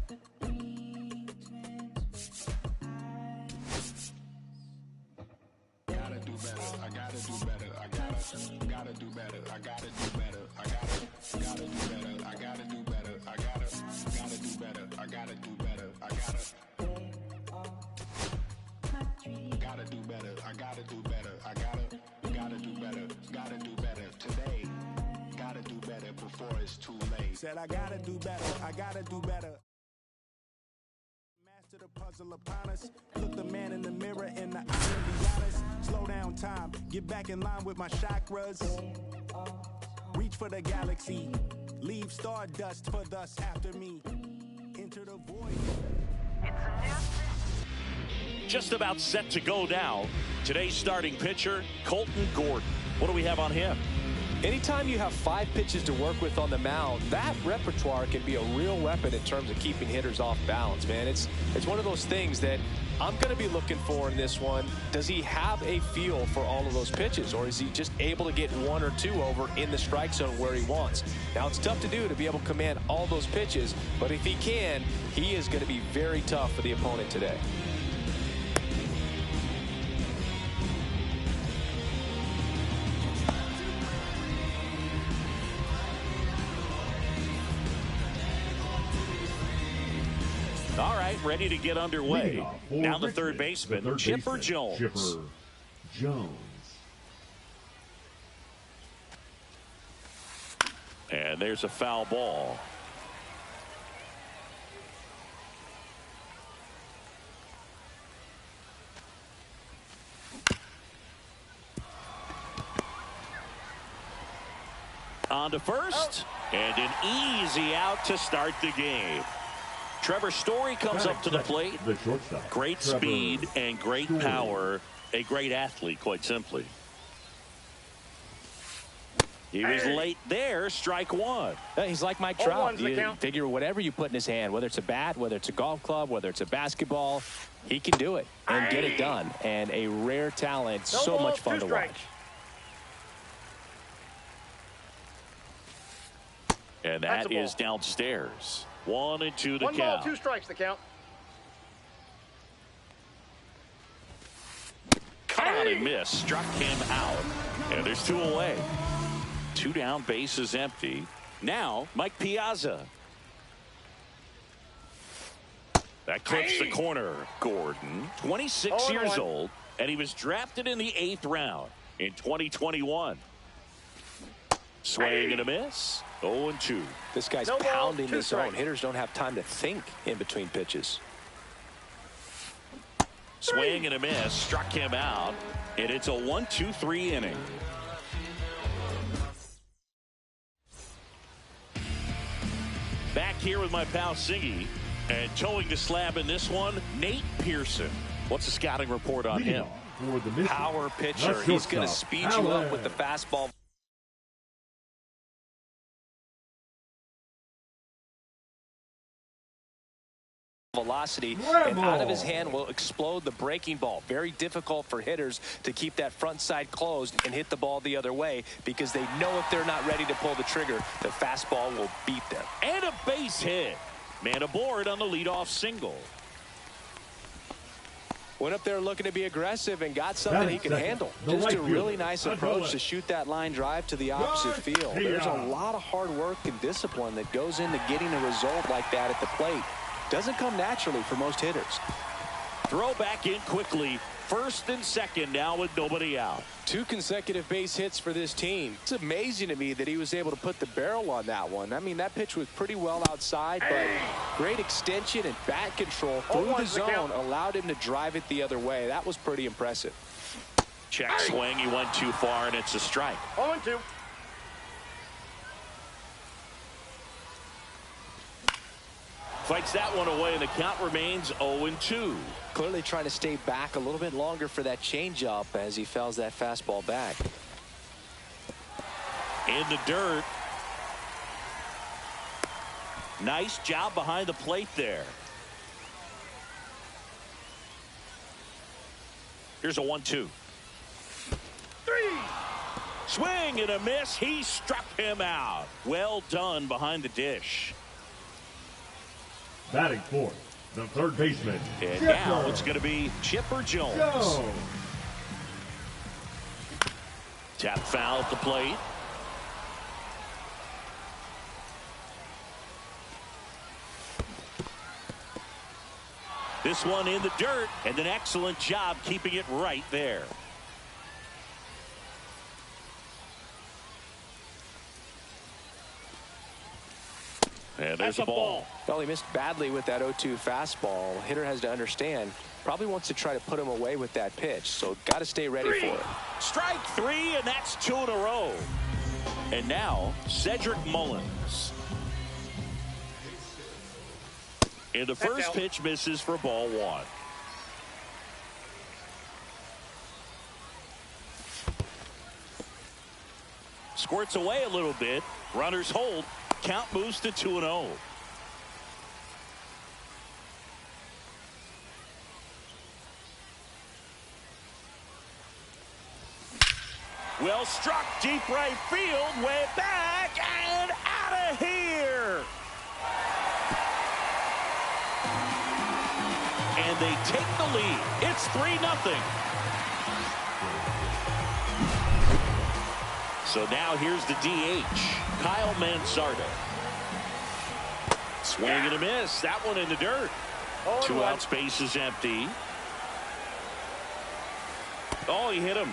the green twins with your eyes. Gotta do better, I gotta do better, I gotta do better, I gotta do better, I gotta do better, I gotta do better, I gotta do better, I gotta do better, I gotta do better, I gotta do better, I gotta do better, gotta do better today, gotta do better before it's too late. Said I gotta do better, I gotta do better. Master the puzzle upon us. Look the man in the mirror in the eye and be honest. Slow down time, get back in line with my chakras. Reach for the galaxy, leave stardust for thus after me. Enter the void. Just about set to go now. Today's starting pitcher, Colton Gordon. What do we have on him? Anytime you have 5 pitches to work with on the mound, that repertoire can be a real weapon in terms of keeping hitters off balance, man. It's one of those things that I'm going to be looking for in this one. Does he have a feel for all of those pitches, or is he just able to get 1 or 2 over in the strike zone where he wants? Now, it's tough to do to be able to command all those pitches, but if he can, he is going to be very tough for the opponent today. All right, ready to get underway. Now the third baseman, Chipper Jones. Chipper Jones. And there's a foul ball. On to first, and an easy out to start the game. Trevor Story comes up to the plate. The shortstop. Great speed and great power. A great athlete, quite simply. He was late there. Strike one. He's like Mike Trout. You figure whatever you put in his hand, whether it's a bat, whether it's a golf club, whether it's a basketball, he can do it and get it done. And a rare talent, so much fun to watch. And that is downstairs. 1 and 2 to count. 1 ball, 2 strikes the count. Cut out and miss. Struck him out. And there's 2 away. 2 down, base is empty. Now, Mike Piazza. That clips the corner. Gordon, 26 years old, and he was drafted in the 8th round in 2021. Swing and a miss. 0-2. This guy's pounding the zone. Hitters don't have time to think in between pitches. Swing and a miss. Struck him out. And it's a 1-2-3 inning. Back here with my pal Siggy. And towing the slab in this one, Nate Pearson. What's the scouting report on him? Power pitcher. He's going to speed you up with the fastball. Velocity, and out of his hand will explode the breaking ball. Very difficult for hitters to keep that front side closed and hit the ball the other way, because they know if they're not ready to pull the trigger, the fastball will beat them. And a base hit. Man aboard on the leadoff single. Went up there looking to be aggressive and got something he can handle. Just a really nice approach to shoot that line drive to the opposite field. There's a lot of hard work and discipline that goes into getting a result like that at the plate. Doesn't come naturally for most hitters. Throw back in quickly. First and second now with nobody out. 2 consecutive base hits for this team. It's amazing to me that he was able to put the barrel on that one. I mean, that pitch was pretty well outside, but great extension and bat control through the zone allowed him to drive it the other way. That was pretty impressive. Check swing. He went too far, and it's a strike. 0-2. Fights that one away, and the count remains 0-2. Clearly trying to stay back a little bit longer for that changeup as he fouls that fastball back. In the dirt. Nice job behind the plate there. Here's a 1-2. 3. Swing and a miss. He struck him out. Well done behind the dish. Batting fourth, the third baseman. And now it's going to be Chipper Jones. Tap foul at the plate. This one in the dirt, and an excellent job keeping it right there. And there's a ball. Well, he missed badly with that 0-2 fastball. Hitter has to understand, probably wants to try to put him away with that pitch, so got to stay ready for it. Strike 3, and that's 2 in a row. And now, Cedric Mullins. And the first pitch misses for ball 1. Squirts away a little bit. Runners hold. Count moves to 2-0. Well struck deep right field, way back and out of here. And they take the lead. It's 3-0. So now here's the DH, Kyle Mansardo. Swing and a miss. That one in the dirt. 2 out, space is empty. Oh, he hit him.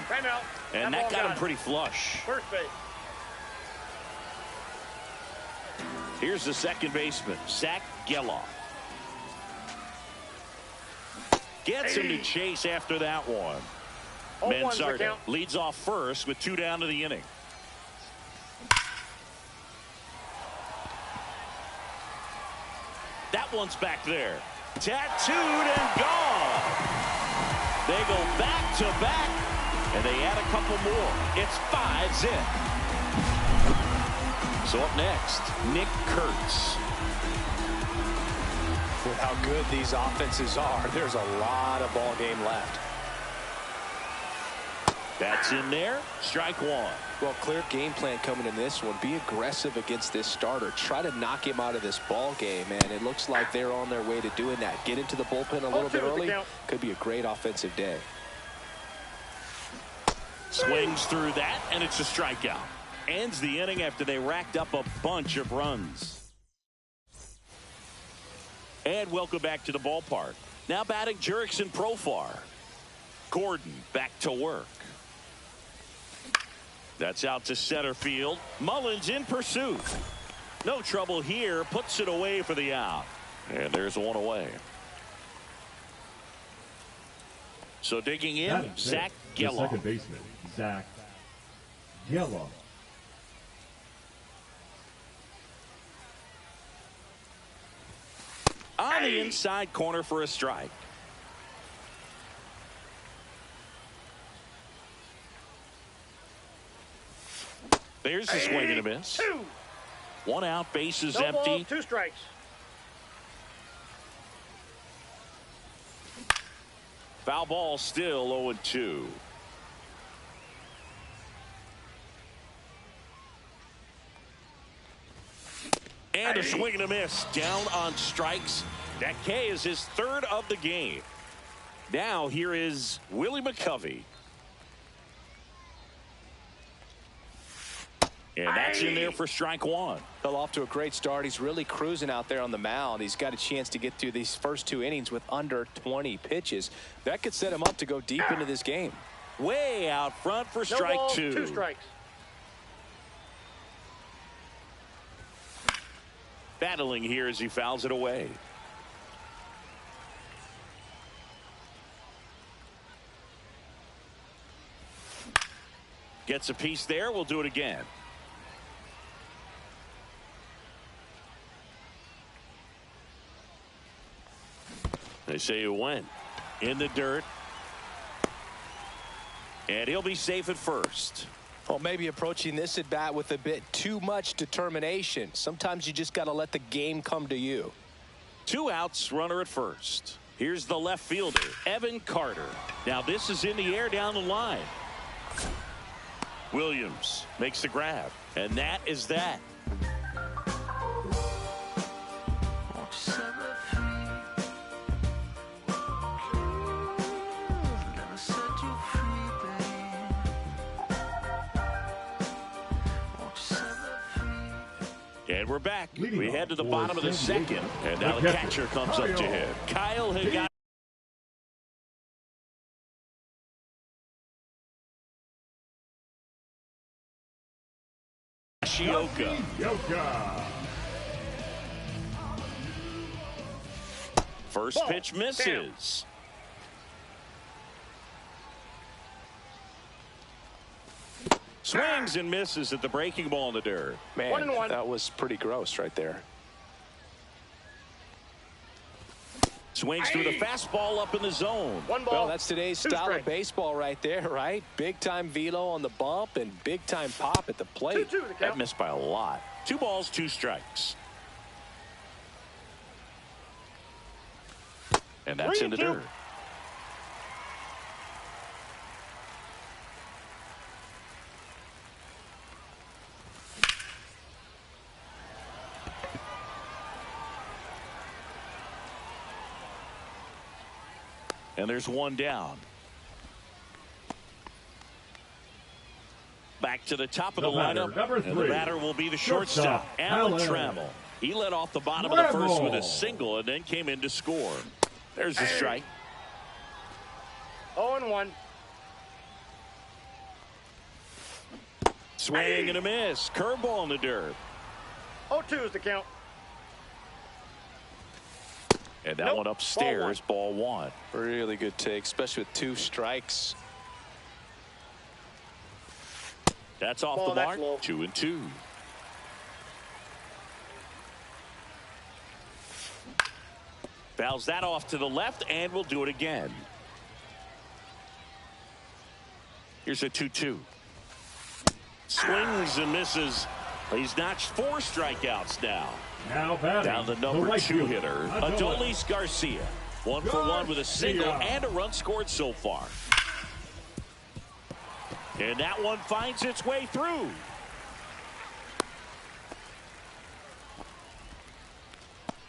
And that got him pretty flush. First base. Here's the second baseman, Zach Geloff. Gets him to chase after that one. Mansardo leads off first with 2 down to the inning. That one's back there. Tattooed and gone. They go back to back, and they add a couple more. It's 5 zip. So up next, Nick Kurtz. With how good these offenses are, there's a lot of ball game left. That's in there. Strike 1. Well, clear game plan coming in this one. Be aggressive against this starter. Try to knock him out of this ball game, and it looks like they're on their way to doing that. Get into the bullpen a little bit early. Could be a great offensive day. Swings through that, and it's a strikeout. Ends the inning after they racked up a bunch of runs. And welcome back to the ballpark. Now batting Jurickson Profar. Gordon back to work. That's out to center field. Mullins in pursuit. No trouble here. Puts it away for the out. And there's one away. So digging in, Zach Geloff. Second baseman, Zach Geloff. On the inside corner for a strike. There's the swing and a miss. 1 out, base is empty. 2 strikes. Foul ball still 0-2. And a swing and a miss. Down on strikes. That K is his 3rd of the game. Now here is Willie McCovey. And that's in there for strike 1. Well, off to a great start. He's really cruising out there on the mound. He's got a chance to get through these first 2 innings with under 20 pitches. That could set him up to go deep into this game. Way out front for strike 2. 2 strikes. Battling here as he fouls it away. Gets a piece there. We'll do it again. They say it went in the dirt. And he'll be safe at first. Well, maybe approaching this at bat with a bit too much determination. Sometimes you just got to let the game come to you. 2 outs, runner at first. Here's the left fielder, Evan Carter. Now this is in the air down the line. Williams makes the grab. And that is that. And we're back. We head to the bottom of the second. And now the catcher comes up to hit. Kyle Higashioka. First pitch misses. Swings and misses at the breaking ball in the dirt. Man, 1-1. That was pretty gross right there. Swings through the fastball up in the zone. 1 ball. Well, that's today's style of baseball right there, right? Big time velo on the bump and big time pop at the plate. 2-2 That missed by a lot. 2 balls, 2 strikes. And that's in the dirt. And there's 1 down. Back to the top of the lineup. And the batter will be the shortstop, Alan Trammell. He led off the bottom of the first with a single and then came in to score. There's the strike. 0-1. Swing and a miss. Curveball in the dirt. 0-2 is the count. And that one upstairs, ball 1. Really good take, especially with 2 strikes. That's off the mark. 2-2. Fouls that off to the left, and we'll do it again. Here's a 2-2. Swings and misses. He's notched 4 strikeouts now. Now batting, down the number right 2 fielder, hitter, Adolis Garcia. 1 for 1 with a single and a run scored so far. And that one finds its way through.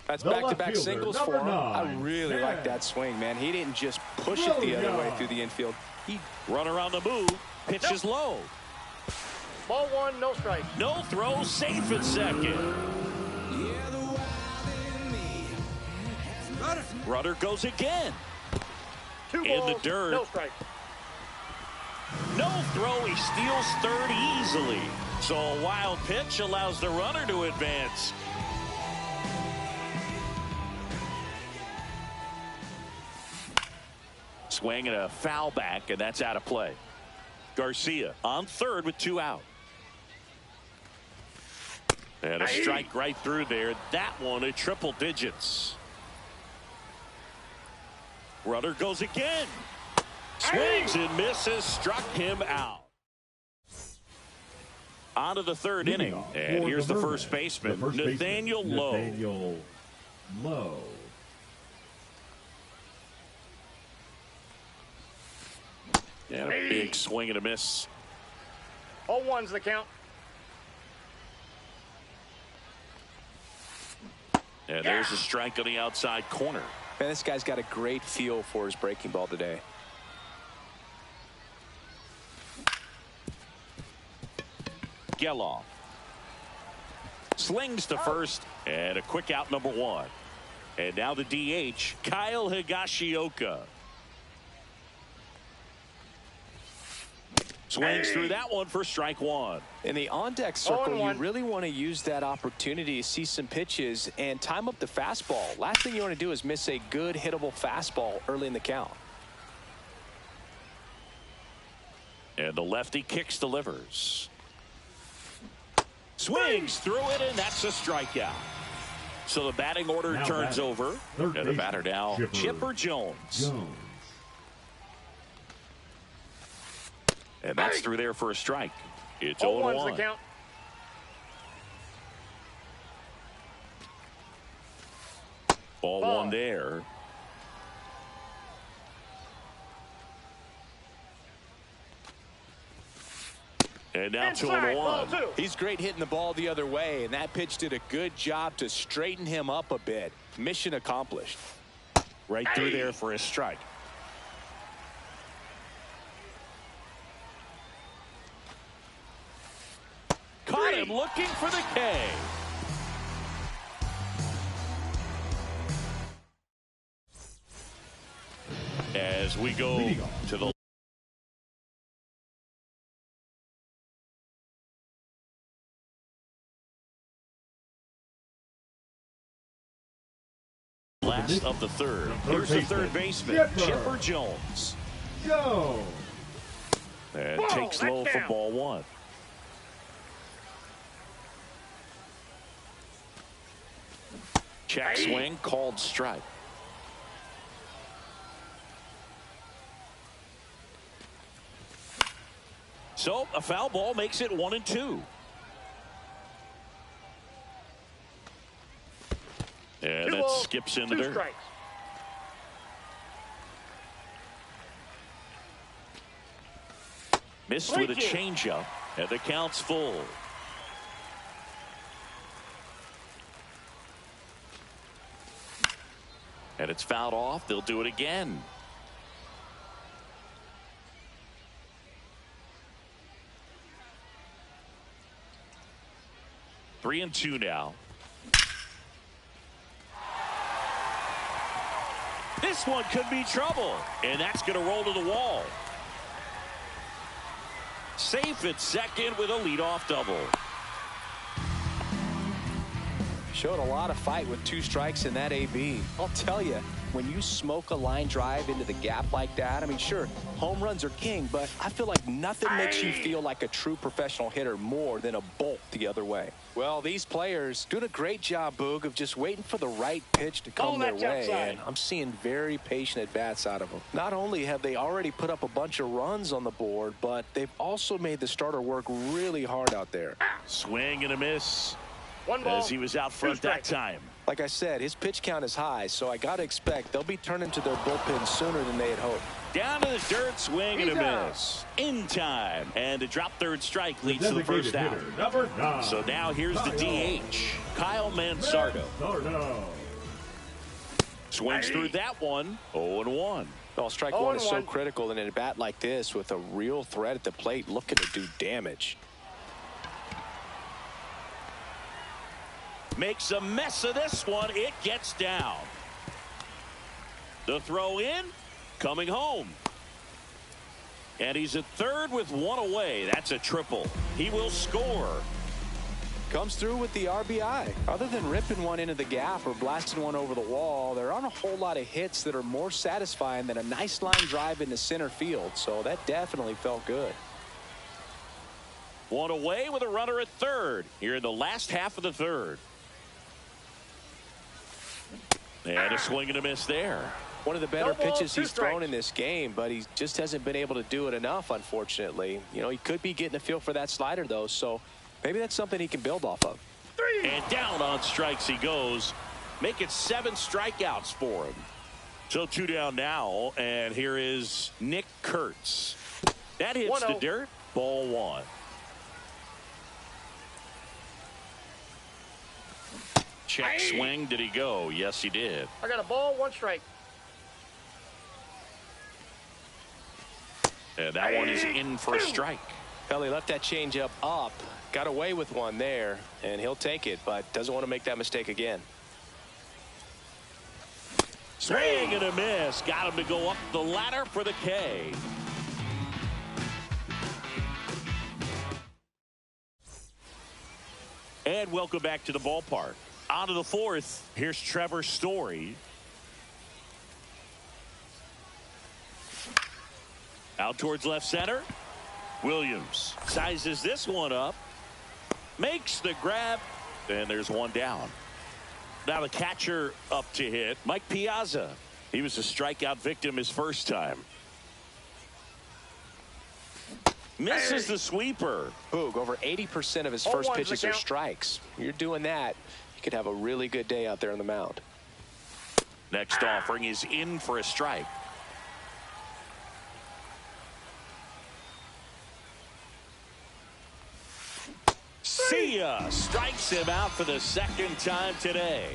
That's back-to-back singles for him. I really like that swing, man. He didn't just push it the other way through the infield. He run around the move, pitches low. Ball 1, no strike. No throw, safe at second. Rudder goes again. 2 in balls, the dirt. no strike. No throw, he steals third easily. So a wild pitch allows the runner to advance. Swing and a foul back, and that's out of play. Garcia on third with 2 out. And a strike right through there. That one at triple digits. Rudder goes again. Swings and misses. Struck him out. On to the 3rd inning. And here's the first baseman, Nathaniel Lowe. Nathaniel Lowe. And a big swing and a miss. 0-1's the count. And there's a strike on the outside corner. Man, this guy's got a great feel for his breaking ball today. Geloff slings to first, and a quick out, number 1. And now the DH, Kyle Higashioka. Swings through that one for strike 1. In the on-deck circle, you really want to use that opportunity to see some pitches and time up the fastball. Last thing you want to do is miss a good hittable fastball early in the count. And the lefty kicks, delivers. Swings through it, and that's a strikeout. So the batting order Now turns batting. over. Third And the batter now, baseman, Chipper Jones. And that's through there for a strike. It's 0-1's 0-1. the count. Ball Ball. one there. And now Inside, ball 2-1. two. He's great hitting the ball the other way, and that pitch did a good job to straighten him up a bit. Mission accomplished. Right through there for a strike. Caught him looking for the K. As we go to the last of the third. Here's the third baseman, Chipper Jones. Go. And Ball, takes low that's for down. ball one. Check swing, called strike. So a foul ball makes it 1-2. And that 2-0, skips into 2 there. strikes. Missed with a changeup, and the count's full. And it's fouled off. They'll do it again. Three and two now. This one could be trouble, and that's going to roll to the wall. Safe at second with a leadoff double. Showed a lot of fight with 2 strikes in that AB. I'll tell you, when you smoke a line drive into the gap like that, I mean, sure, home runs are king, but I feel like nothing makes you feel like a true professional hitter more than a bolt the other way. Well, these players doing a great job, Boog, of just waiting for the right pitch to come their that's way, outside. and I'm seeing very patient at-bats out of them. Not only have they already put up a bunch of runs on the board, but they've also made the starter work really hard out there. Swing and a miss. 1 ball, As he was out front 2 that strikes. time. Like I said, his pitch count is high, so I got to expect they'll be turning to their bullpen sooner than they had hoped. Down to the dirt, swing and a He's out. miss. In time. And the drop third strike leads to the Designated first out. hitter, number 9. So now here's the DH, Kyle Mansardo. Mansardo. Swings through that one, 0-1. Well, strike one is so 0-1. critical in a bat like this with a real threat at the plate looking to do damage. Makes a mess of this one. It gets down. The throw in, coming home. And he's at third with 1 away. That's a triple. He will score. Comes through with the RBI. Other than ripping one into the gap or blasting one over the wall, there aren't a whole lot of hits that are more satisfying than a nice line drive into center field. So that definitely felt good. 1 away with a runner at third here in the last half of the third. And a swing and a miss there. One of the better No ball, pitches 2 he's thrown strikes. in this game, but he just hasn't been able to do it enough, unfortunately. You know, he could be getting a feel for that slider, though, so maybe that's something he can build off of. And down on strikes he goes. Make it 7 strikeouts for him. So 2 down now, and here is Nick Kurtz. That hits the 1-0. dirt. Ball 1. Check swing. Did he go? Yes, he did. I got a ball, 1 strike. And that one is in for a strike. Well, he left that changeup up, got away with one there, and he'll take it, but doesn't want to make that mistake again. Swing and a miss. Got him to go up the ladder for the K. And welcome back to the ballpark. On to the 4th. Here's Trevor Story. Out towards left center. Williams sizes this one up. Makes the grab. And there's 1 down. Now the catcher up to hit, Mike Piazza. He was a strikeout victim his first time. Misses the sweeper. Boog, over 80% of his first pitches are strikes. You're doing that, you could have a really good day out there on the mound. Next offering is in for a strike. See ya! Strikes him out for the second time today.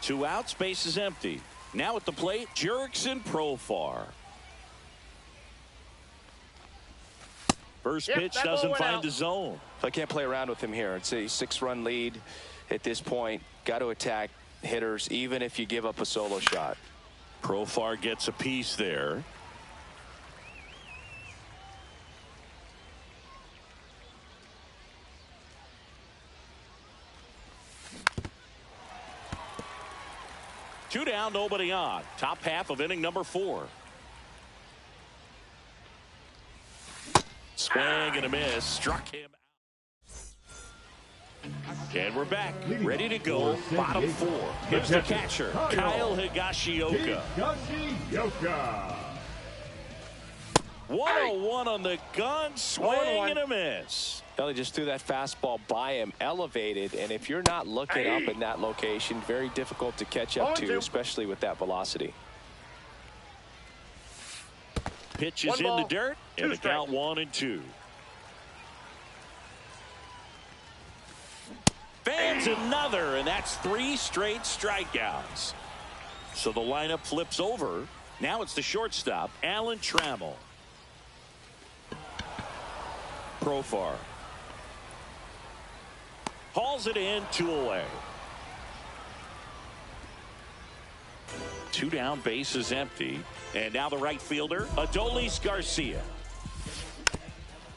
2 outs, base is empty. Now at the plate, Jurickson Profar. First pitch doesn't find the zone. I can't play around with him here. It's a 6-run lead at this point. Got to attack hitters even if you give up a solo shot. Profar gets a piece there. Two down, nobody on. Top half of inning number 4. Swing and a miss. Struck him out. And we're back. Ready to go. Bottom 4. Here's the catcher, Kyle Higashioka. 101 on the gun. Swing and a miss. He just threw that fastball by him, elevated, and if you're not looking up in that location, very difficult to catch up to, especially with that velocity. Pitch is in the dirt, and the count 1-2. Fans another, and that's 3 straight strikeouts. So the lineup flips over. Now it's the shortstop, Alan Trammell. Profar. Hauls it in, 2 away. 2 down, base is empty. And now the right fielder, Adolis Garcia.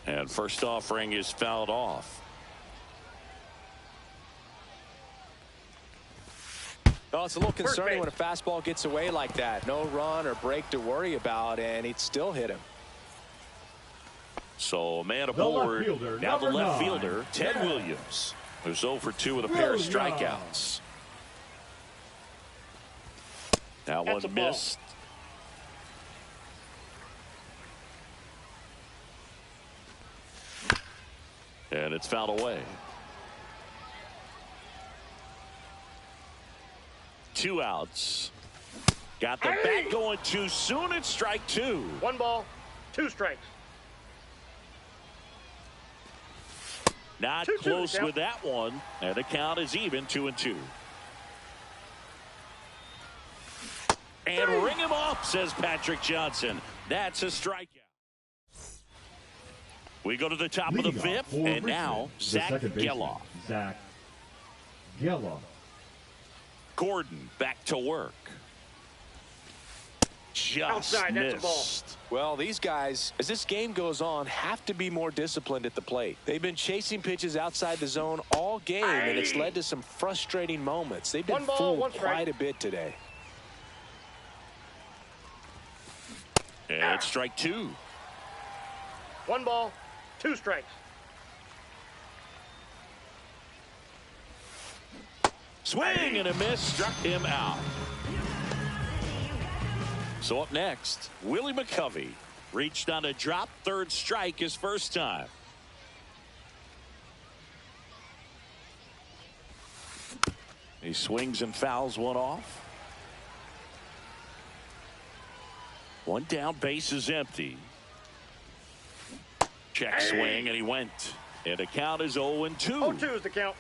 And first offering is fouled off. Well, it's a little concerning when a fastball gets away like that. No run or break to worry about, and he'd still hit him. So a man aboard. Now the left fielder, Ted Williams, who's 0 for 2 with a pair of strikeouts. That one missed. And it's fouled away. 2 outs. Got the bat going too soon. It's strike 2. 1 ball, 2 strikes. Not close with that one. And the count is even, 2-2. And ring him up, says Patrick Johnson. That's a strikeout. We go to the top of the 5th, and now Zach Geloff. Zach Geloff. Gordon back to work. Just outside, missed. that's a ball. Well, these guys, as this game goes on, have to be more disciplined at the plate. They've been chasing pitches outside the zone all game, and it's led to some frustrating moments. They've been fooled quite a bit today. And it's strike 2. 1 ball, 2 strikes. Swing and a miss, struck him out. So up next, Willie McCovey reached on a drop, 3rd strike his first time. He swings and fouls one off. 1 down, base is empty. Check swing, and he went. And the count is 0-2. 0-2 is the count.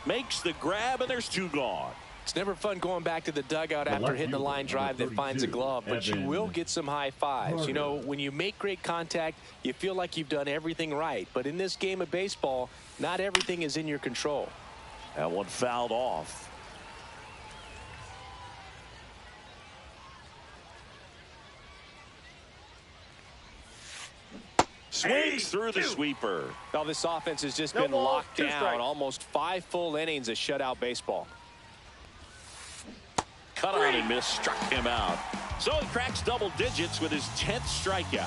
Makes the grab, and there's 2 gone. It's never fun going back to the dugout after hitting a line drive that finds a glove, but you will get some high fives. You know, when you make great contact, you feel like you've done everything right. But in this game of baseball, not everything is in your control. That one fouled off. Swings through the sweeper. Now this offense has just been locked down. Almost 5 full innings of shutout baseball. Cut on and miss, struck him out. So he cracks double digits with his 10th strikeout.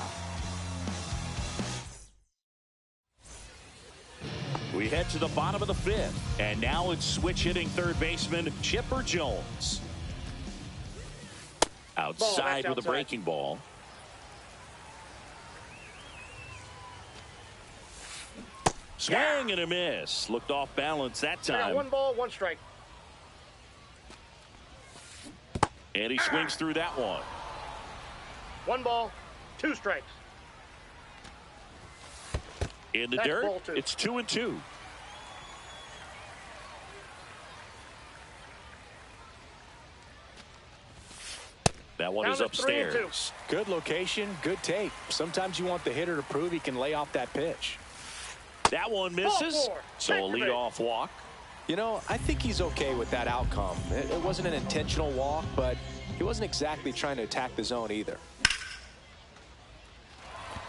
We head to the bottom of the fifth. And now it's switch hitting third baseman Chipper Jones. Outside with a breaking ball. Swing and a miss. Looked off balance that time. 1 ball, 1 strike. And he swings through that one. 1 ball, 2 strikes. In the That's dirt, ball 2. it's 2-2. That one is upstairs. Good location, good take. Sometimes you want the hitter to prove he can lay off that pitch. That one misses, so a leadoff walk. You know, I think he's okay with that outcome. It wasn't an intentional walk, but he wasn't exactly trying to attack the zone either.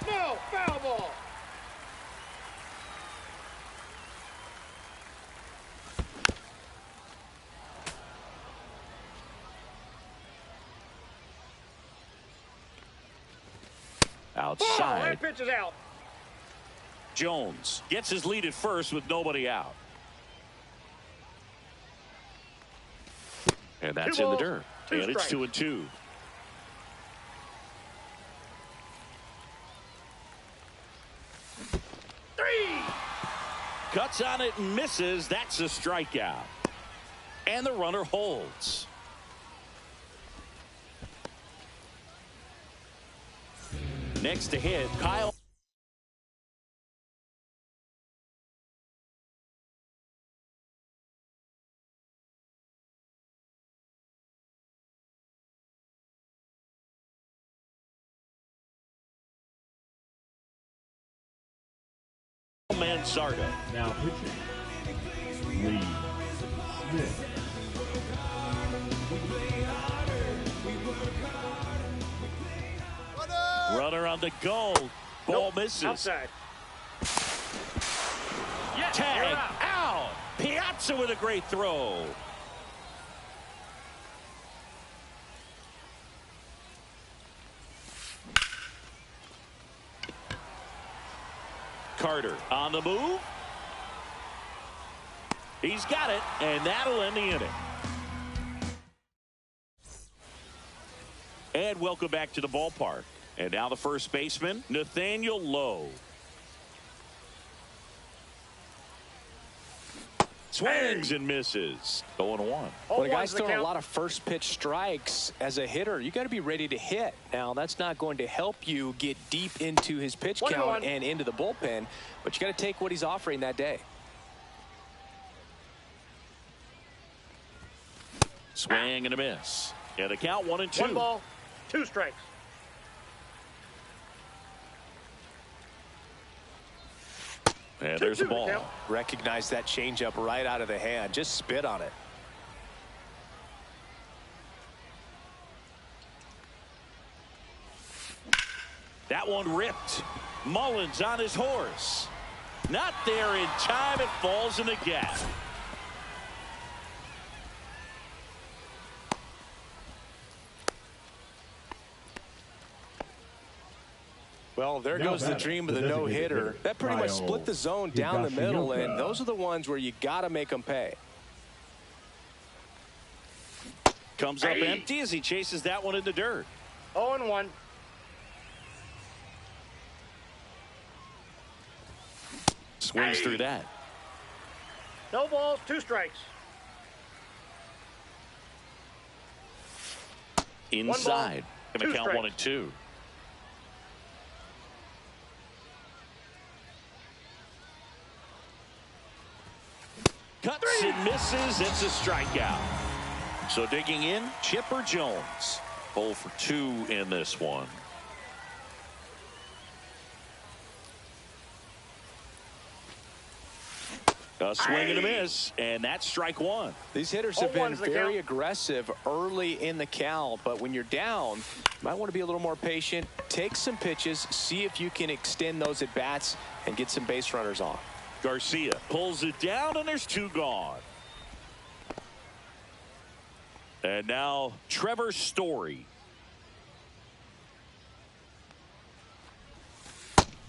No, foul ball. Outside. That pitch is out. Jones gets his lead at first with nobody out. And that's in the dirt. And it's 2-2. Cuts on it and misses. That's a strikeout. And the runner holds. Next to hit, Kyle. Mansardo. Now pitching. Lee Smith. Runner on the go. Ball misses. Outside. Yes, Tag out. Piazza with a great throw. Carter on the move. He's got it, and that'll end the inning. And welcome back to the ballpark. And now the first baseman, Nathaniel Lowe. Swings and misses. 0-1. When a guy's throwing a lot of first pitch strikes as a hitter, you got to be ready to hit. Now, that's not going to help you get deep into his pitch count and into the bullpen, but you got to take what he's offering that day. Swing and a miss. And the count 1-2. 1 ball, 2 strikes. And there's the ball. Recognize that changeup right out of the hand. Just spit on it. That one ripped. Mullins on his horse. Not there in time. It falls in the gap. Well, there goes the dream of the no-hitter. That pretty much split the zone down the middle, and those are the ones where you got to make them pay. Comes up empty as he chases that one in the dirt. 0-1. Swings through that. No balls, 2 strikes. Inside. Going to count strikes. 1-2. Cuts and misses. It's a strikeout. So digging in, Chipper Jones. 0 for 2 in this one. A swing and a miss, and that's strike 1. These hitters have been very aggressive early in the count, but when you're down, you might want to be a little more patient. Take some pitches, see if you can extend those at bats and get some base runners on. Garcia pulls it down, and there's 2 gone. And now Trevor Story.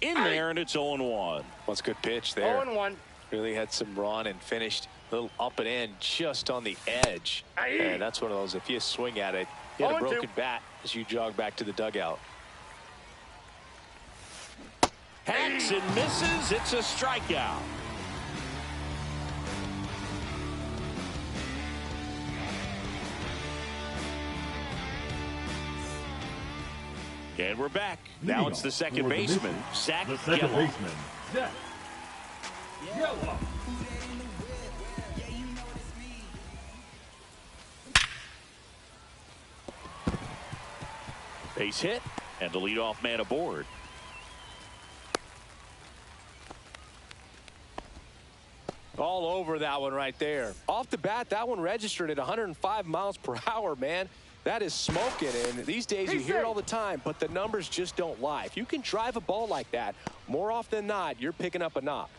In there, and it's 0-1. That's a good pitch there. 0-1. Really had some run and finished a little up and in just on the edge. And that's one of those, if you swing at it, you had a broken bat as you jog back to the dugout. Hacks and misses. It's a strikeout. And we're back. Now it's the second baseman, Zach Gelof. Base hit, and the leadoff man aboard. All over that one right there. Off the bat, that one registered at 105 miles per hour, man. That is smoking, and these days you hear it all the time, but the numbers just don't lie. If you can drive a ball like that, more often than not, you're picking up a knock.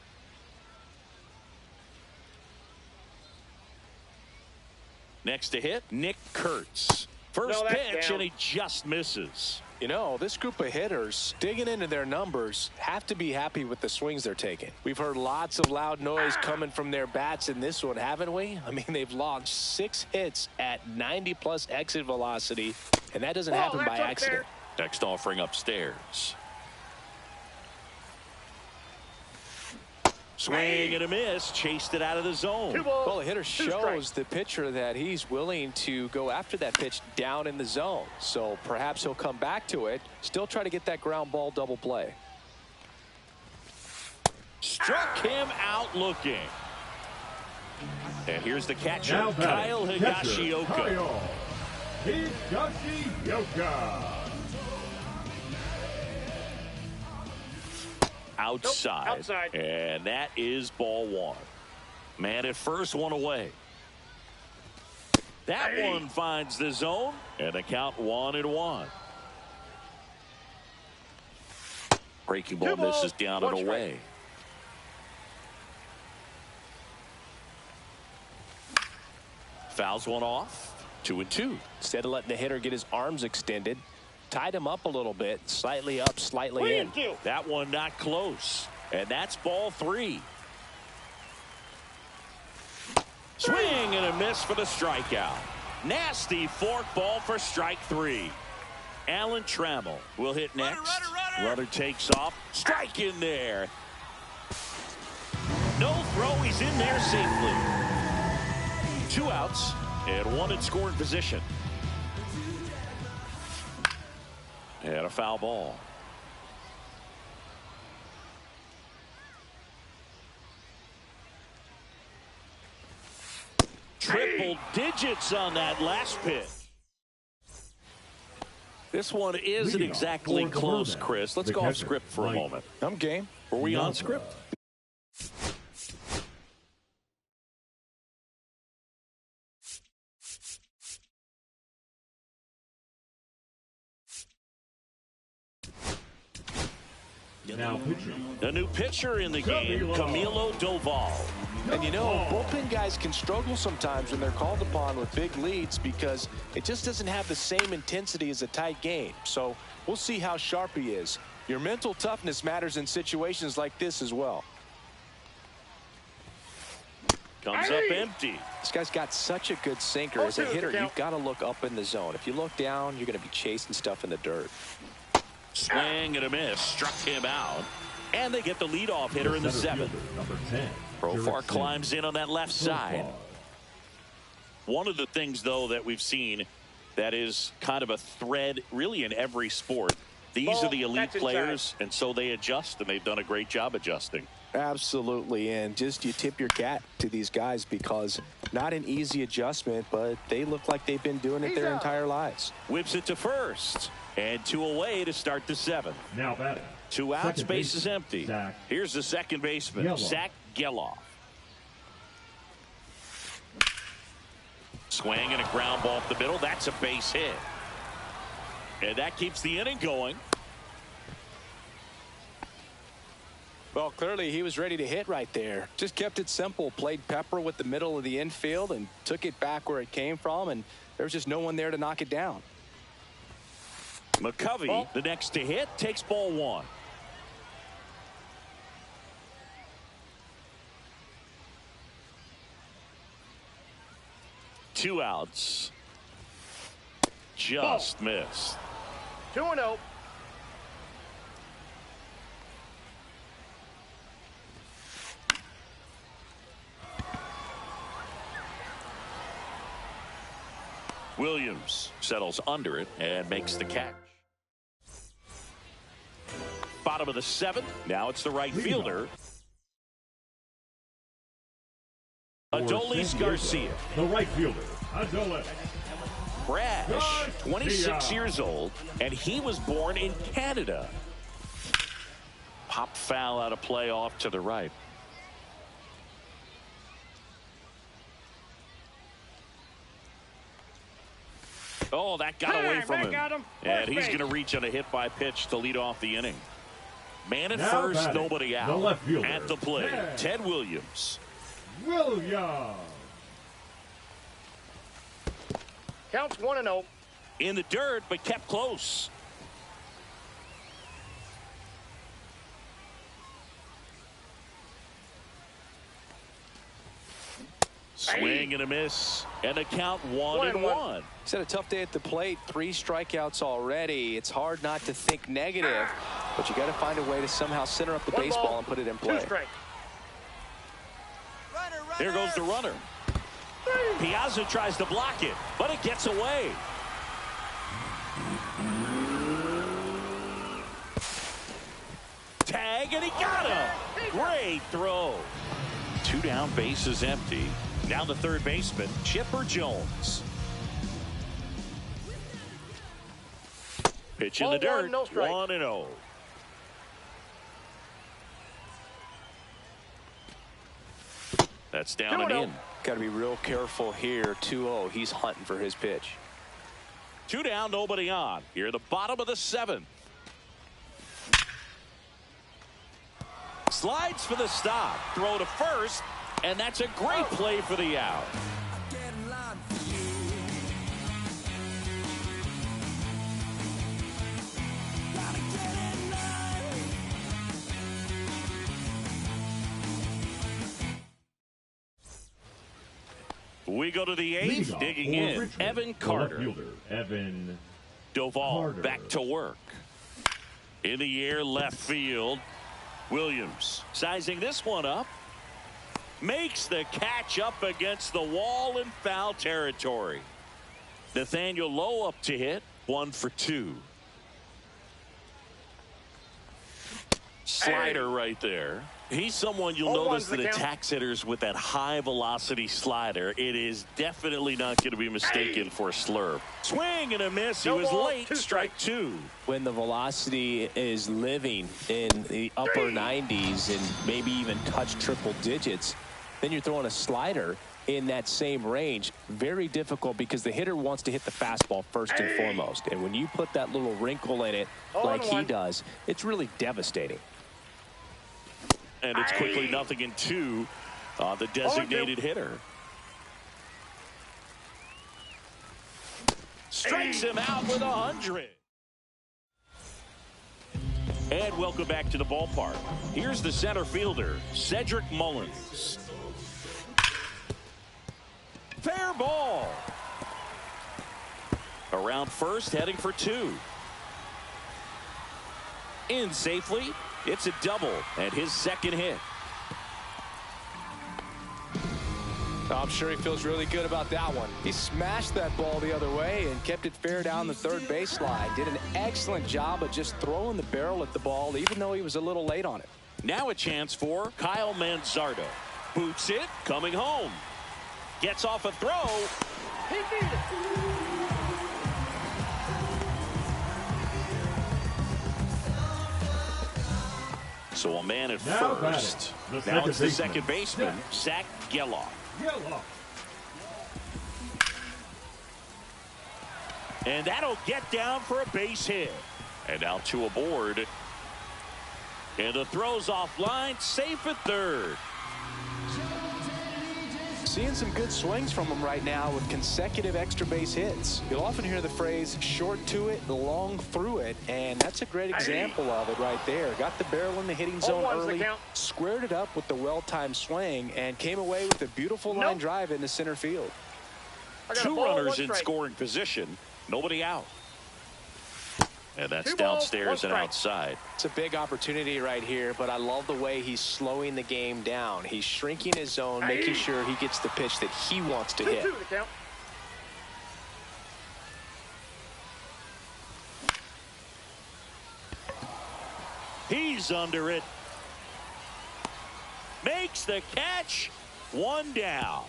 Next to hit, Nick Kurtz. First pitch, and he just misses. You know, this group of hitters digging into their numbers have to be happy with the swings they're taking. We've heard lots of loud noise coming from their bats in this one, haven't we? I mean, they've launched 6 hits at 90+ exit velocity, and that doesn't happen by accident. Next offering upstairs. Swing and a miss, chased it out of the zone. Well, the hitter shows the pitcher that he's willing to go after that pitch down in the zone. So perhaps he'll come back to it, still try to get that ground ball double play. Struck him out looking. And here's the catcher, Kyle Higashioka. Outside. And that is ball 1. Man at first, one away. That one finds the zone, and the count 1-1. Breaking ball misses down and away. Fouls one off. 2-2. Instead of letting the hitter get his arms extended, tied him up a little bit, slightly up, slightly in. That one not close, and that's ball 3. Swing and a miss for the strikeout. Nasty fork ball for strike 3. Alan Trammell will hit next. Runner takes off. Strike in there. No throw. He's in there safely. 2 outs and 1 in scoring position. And a foul ball. Triple digits on that last pitch. This one isn't exactly close, Chris. Let's go off script for a moment. I'm game. Were we on script? Now pitching. The new pitcher in the game, Camilo Doval. And you know, bullpen guys can struggle sometimes when they're called upon with big leads because it just doesn't have the same intensity as a tight game. So we'll see how sharp he is. Your mental toughness matters in situations like this as well. Comes up empty. This guy's got such a good sinker. As a hitter, you've got to look up in the zone. If you look down, you're going to be chasing stuff in the dirt. Swing and a miss. Struck him out. And they get the leadoff hitter in the 7th. Number 10. Profar climbs in on that left side. One of the things, though, that we've seen that is kind of a thread really in every sport. These are the elite players, and so they adjust, and they've done a great job adjusting. Absolutely, and just you tip your cap to these guys because not an easy adjustment, but they look like they've been doing it their entire lives. Whips it to first, and 2 away to start the 7th. Now batting. 2 outs, base is empty. Here's the second baseman, Zach Gelof. Swing and a ground ball up the middle. That's a base hit. And that keeps the inning going. Well, clearly he was ready to hit right there. Just kept it simple. Played pepper with the middle of the infield and took it back where it came from. And there was just no one there to knock it down. McCovey, the next to hit, takes ball 1. 2 outs. Just missed. 2-0. Williams settles under it and makes the catch. Bottom of the 7th. Now it's the right fielder, Adolis Garcia. The right fielder, Adolis. Brash, 26 years old, and he was born in Canada. Pop foul out of play off to the right. Oh, that got away from him. And he's going to reach on a hit by pitch to lead off the inning. Man at first, nobody out. The left fielder, at the plate, Ted Williams. Williams. Counts 1-0. In the dirt, but kept close. Swing and a miss, and a count 1-1. He's had a tough day at the plate. 3 strikeouts already. It's hard not to think negative, but you got to find a way to somehow center up the baseball and put it in play. 2 strikes. Here goes the runner. Piazza tries to block it, but it gets away. Tag, and he got him. Great throw. 2 down, bases empty. Now the third baseman, Chipper Jones. Pitch in the dirt, 1-0. That's down and in. Got to be real careful here. 2-0. He's hunting for his pitch. 2 down, nobody on. Here at the bottom of the 7th. Slides for the stop. Throw to first, and that's a great play for the out. We go to the 8th, digging in. Richmond. Evan Carter. Fielder, Evan Doval Carter. back to work. In the air, left field. Williams sizing this one up. Makes the catch up against the wall in foul territory. Nathaniel Lowe up to hit. 1 for 2. Slider right there. He's someone you'll notice that attacks hitters with that high velocity slider. It is definitely not going to be mistaken for a slurve. Swing and a miss. He was late. Strike 2. When the velocity is living in the upper 90s and maybe even touch triple digits, then you're throwing a slider in that same range. Very difficult because the hitter wants to hit the fastball first and foremost. And when you put that little wrinkle in it like he does, it's really devastating. And it's quickly 0-2 on the designated hitter. Strikes him out with 100. And welcome back to the ballpark. Here's the center fielder, Cedric Mullins. Fair ball. Around first, heading for 2. In safely. It's a double and his second hit. I'm sure he feels really good about that one. He smashed that ball the other way and kept it fair down the third base line. Did an excellent job of just throwing the barrel at the ball, even though he was a little late on it. Now a chance for Kyle Manzardo. Boots it, coming home. Gets off a throw. He beat it. So a man at first. Now it's the second baseman, Zach Geloff. And that'll get down for a base hit. And now 2 aboard. And the throw's offline, safe at third. Seeing some good swings from him right now with consecutive extra base hits. You'll often hear the phrase short to it, long through it, and that's a great example of it right there. Got the barrel in the hitting zone early, squared it up with the well-timed swing, and came away with a beautiful line drive into center field. Two runners in scoring position. Nobody out. And that's downstairs and outside. It's a big opportunity right here, but I love the way he's slowing the game down. He's shrinking his zone, making sure he gets the pitch that he wants to hit. 2-2 the count. He's under it. Makes the catch. One down.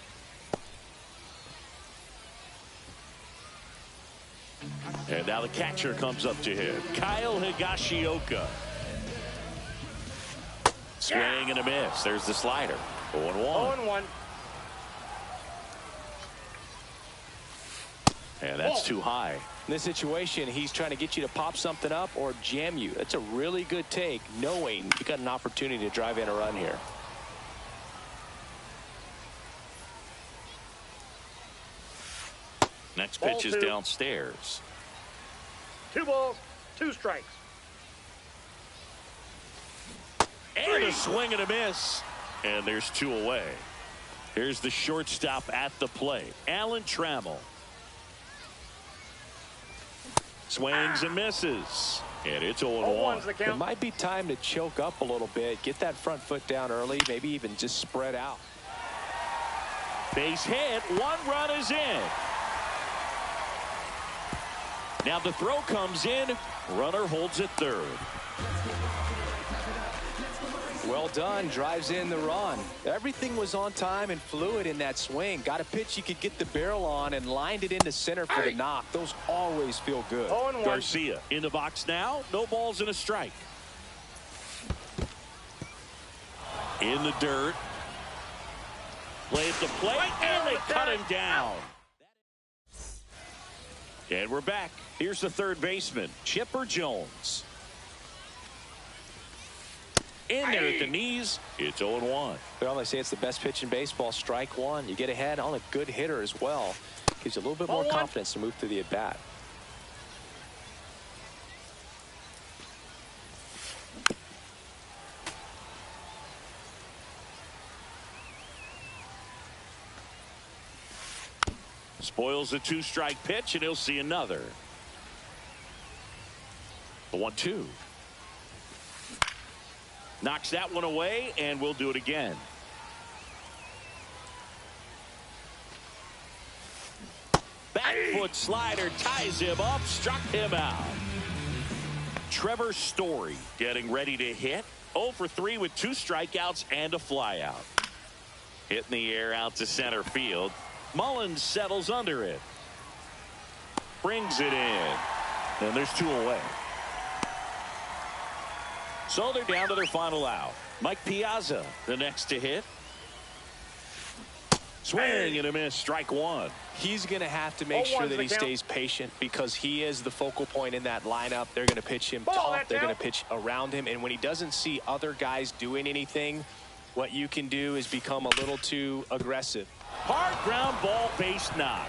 And now the catcher comes up to him. Kyle Higashioka. Swing and a miss. There's the slider. 0-1. 0-1. And that's too high. In this situation, he's trying to get you to pop something up or jam you. That's a really good take, knowing you got an opportunity to drive in a run here. Next pitch is downstairs. 2 balls, 2 strikes. And a swing and a miss. And there's 2 away. Here's the shortstop at the plate, Alan Trammell. Swings and misses. And it's 0-1. It might be time to choke up a little bit, get that front foot down early, maybe even just spread out. Base hit. 1 run is in. Now the throw comes in. Runner holds at third. Well done. Drives in the run. Everything was on time and fluid in that swing. Got a pitch you could get the barrel on and lined it into center for the knock. Those always feel good. Garcia in the box now. No balls and a strike. In the dirt. Play at the plate, and they cut him down. And we're back. Here's the third baseman, Chipper Jones. In there at the knees. It's 0-1. Well, they say it's the best pitch in baseball. Strike one. You get ahead on a good hitter as well. Gives you a little bit more confidence to move through the at-bat. Spoils a 2-strike pitch, and he'll see another. The 1-2. Knocks that one away, and we'll do it again. Back foot slider ties him up, struck him out. Trevor Story getting ready to hit. 0 for 3 with 2 strikeouts and a flyout. Hit in the air out to center field. Mullins settles under it. Brings it in. And there's 2 away. So they're down to their final out. Mike Piazza, the next to hit. Swing and a miss, strike 1. He's going to have to make sure that he stays patient because he is the focal point in that lineup. They're going to pitch him tough. They're going to pitch around him. And when he doesn't see other guys doing anything, what you can do is become a little too aggressive. Hard ground ball, base knock.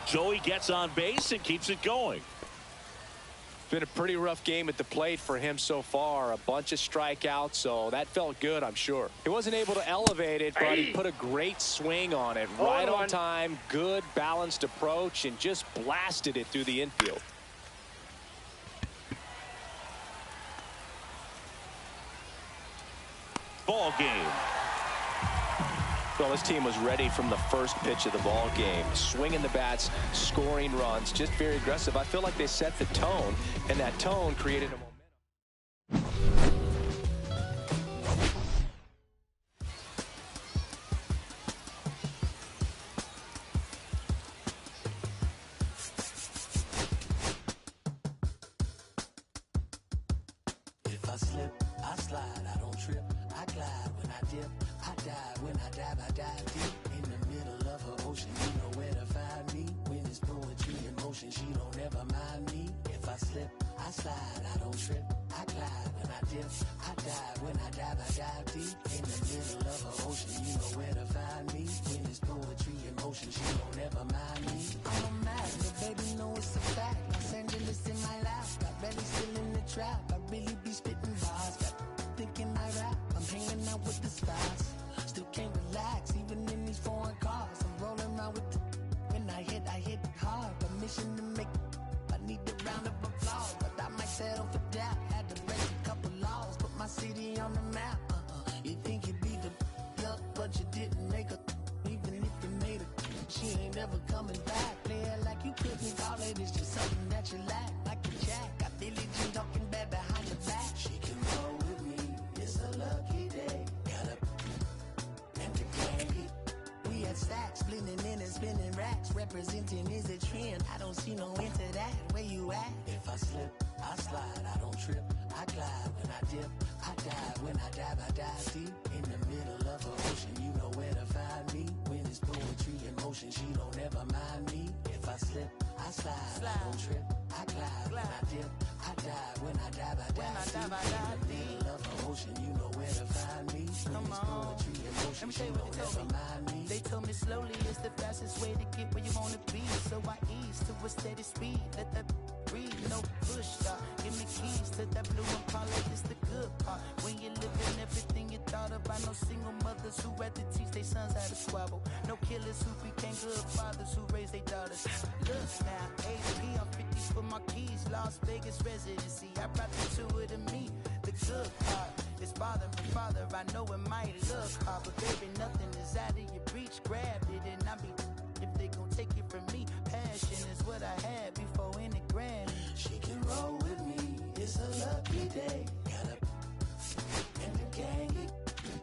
Joey gets on base and keeps it going. It's been a pretty rough game at the plate for him so far. A bunch of strikeouts, so that felt good, I'm sure. He wasn't able to elevate it, but he put a great swing on it. Right on time, good, balanced approach, and just blasted it through the infield. Ball game. Well, this team was ready from the first pitch of the ball game. Swinging the bats, scoring runs, just very aggressive. I feel like they set the tone, and that tone created a momentum. If I slip, I slide, I don't trip, I glide when I dip, I dive when I dive, I dive deep in the middle of her ocean. You know where to find me when it's poetry in motion. She don't ever mind me. If I slip, I slide, I don't trip, I glide when I dip, I dive when I dive deep in the middle of her ocean. You know where to find me when it's poetry in motion. She don't ever mind me. I'm a magnet, baby, know it's a fact. Los Angeles in my lap, got belly still in the trap. I really be spitting bars, got thinking I rap. I'm hanging out with the stars, still can't relax even in these foreign cars. I'm rolling my settle for that. Had to break a couple laws, put my city on the map. You think you beat the up, but you didn't make a. Even if you made a, she ain't never coming back. Play it like you couldn't call it, it's just something that you lack. Like a jack, got Billie Jean talking bad behind your back. She can roll with me, it's a lucky day. Got up and the gang. We had stacks, blending in and spinning racks. Representing is a trend, I don't see no end to that. Where you at? If I slip, I slide, I don't trip. I glide when I dip, I dive. When I dive deep. In the middle of an ocean, you know where to find me. When it's poetry in motion, she don't ever mind me. If I slip, I slide, I don't trip. I glide when I dip, I dive. When I dive deep. In the middle of an ocean, you know where to find me. When it's poetry in motion, she don't ever mind me. They told me slowly is the fastest way to get where you wanna be. So I ease to a steady speed. Let that breathe, no push stop. Give me keys to that blue Impala, it's the good part. When you live in everything you thought about. No single mothers who had to teach their sons how to squabble. No killers who became good fathers who raised their daughters. Look now, AP, I'm 50 for my keys. Las Vegas residency, I brought the two of to me. The good part is father and father. I know it might look hard, but baby, nothing is out of your reach. Grabbed it and I be if they gon' take it from me. Passion is what I had before any Grammy. She can roll with me, it's a lucky day. Got up and the gang.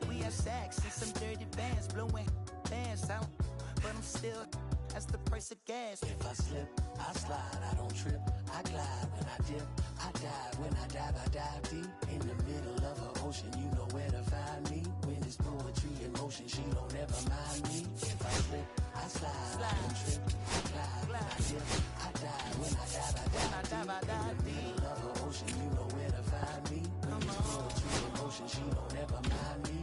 We have sacks and some dirty bands, blowing bands out, but I'm still. That's the price of gas. If I slip, I slide, I don't trip. I glide when I dip, I dive. When I dive deep. In the middle of an ocean, you know where to find me. When it's poetry in motion, she don't ever mind me. If I slip, I slide, I don't trip. I glide when I dip, I dive. When I dive deep. In the middle of an ocean, you know where to find me. When it's poetry in motion, she don't ever mind me.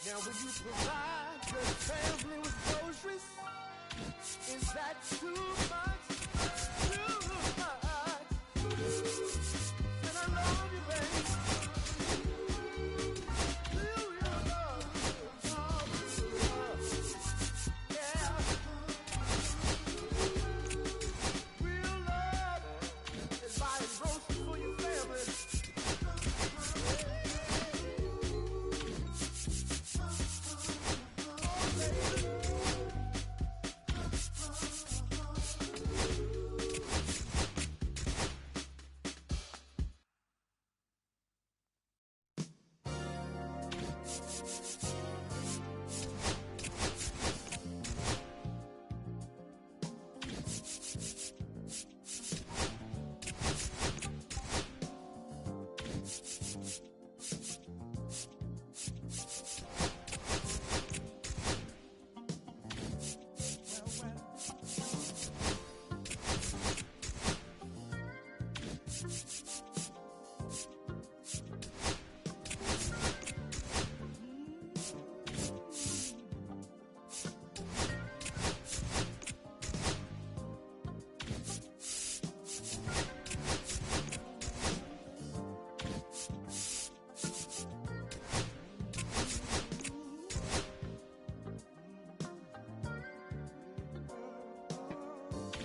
Now will you provide your family with groceries? Is that too much? Too much. And I love you, baby. Yeah. Real love is buying groceries for your family.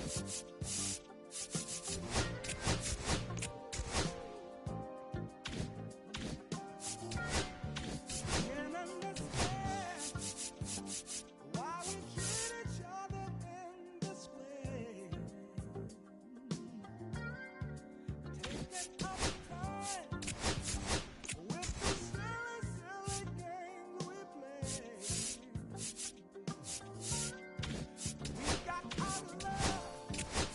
Can't understand why we treat each other in this way. Taking up time with the silly, silly games we play. We got our love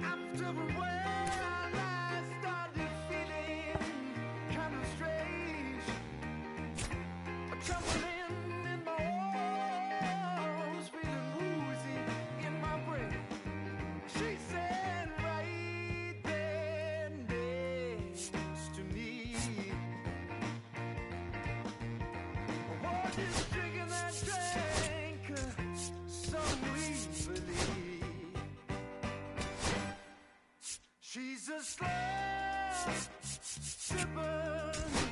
After where I started feeling kind of strange, trembling in my walls, feeling woozy in my brain. She said right there next to me, what is drinking that drink so easily? She's a slow sipper.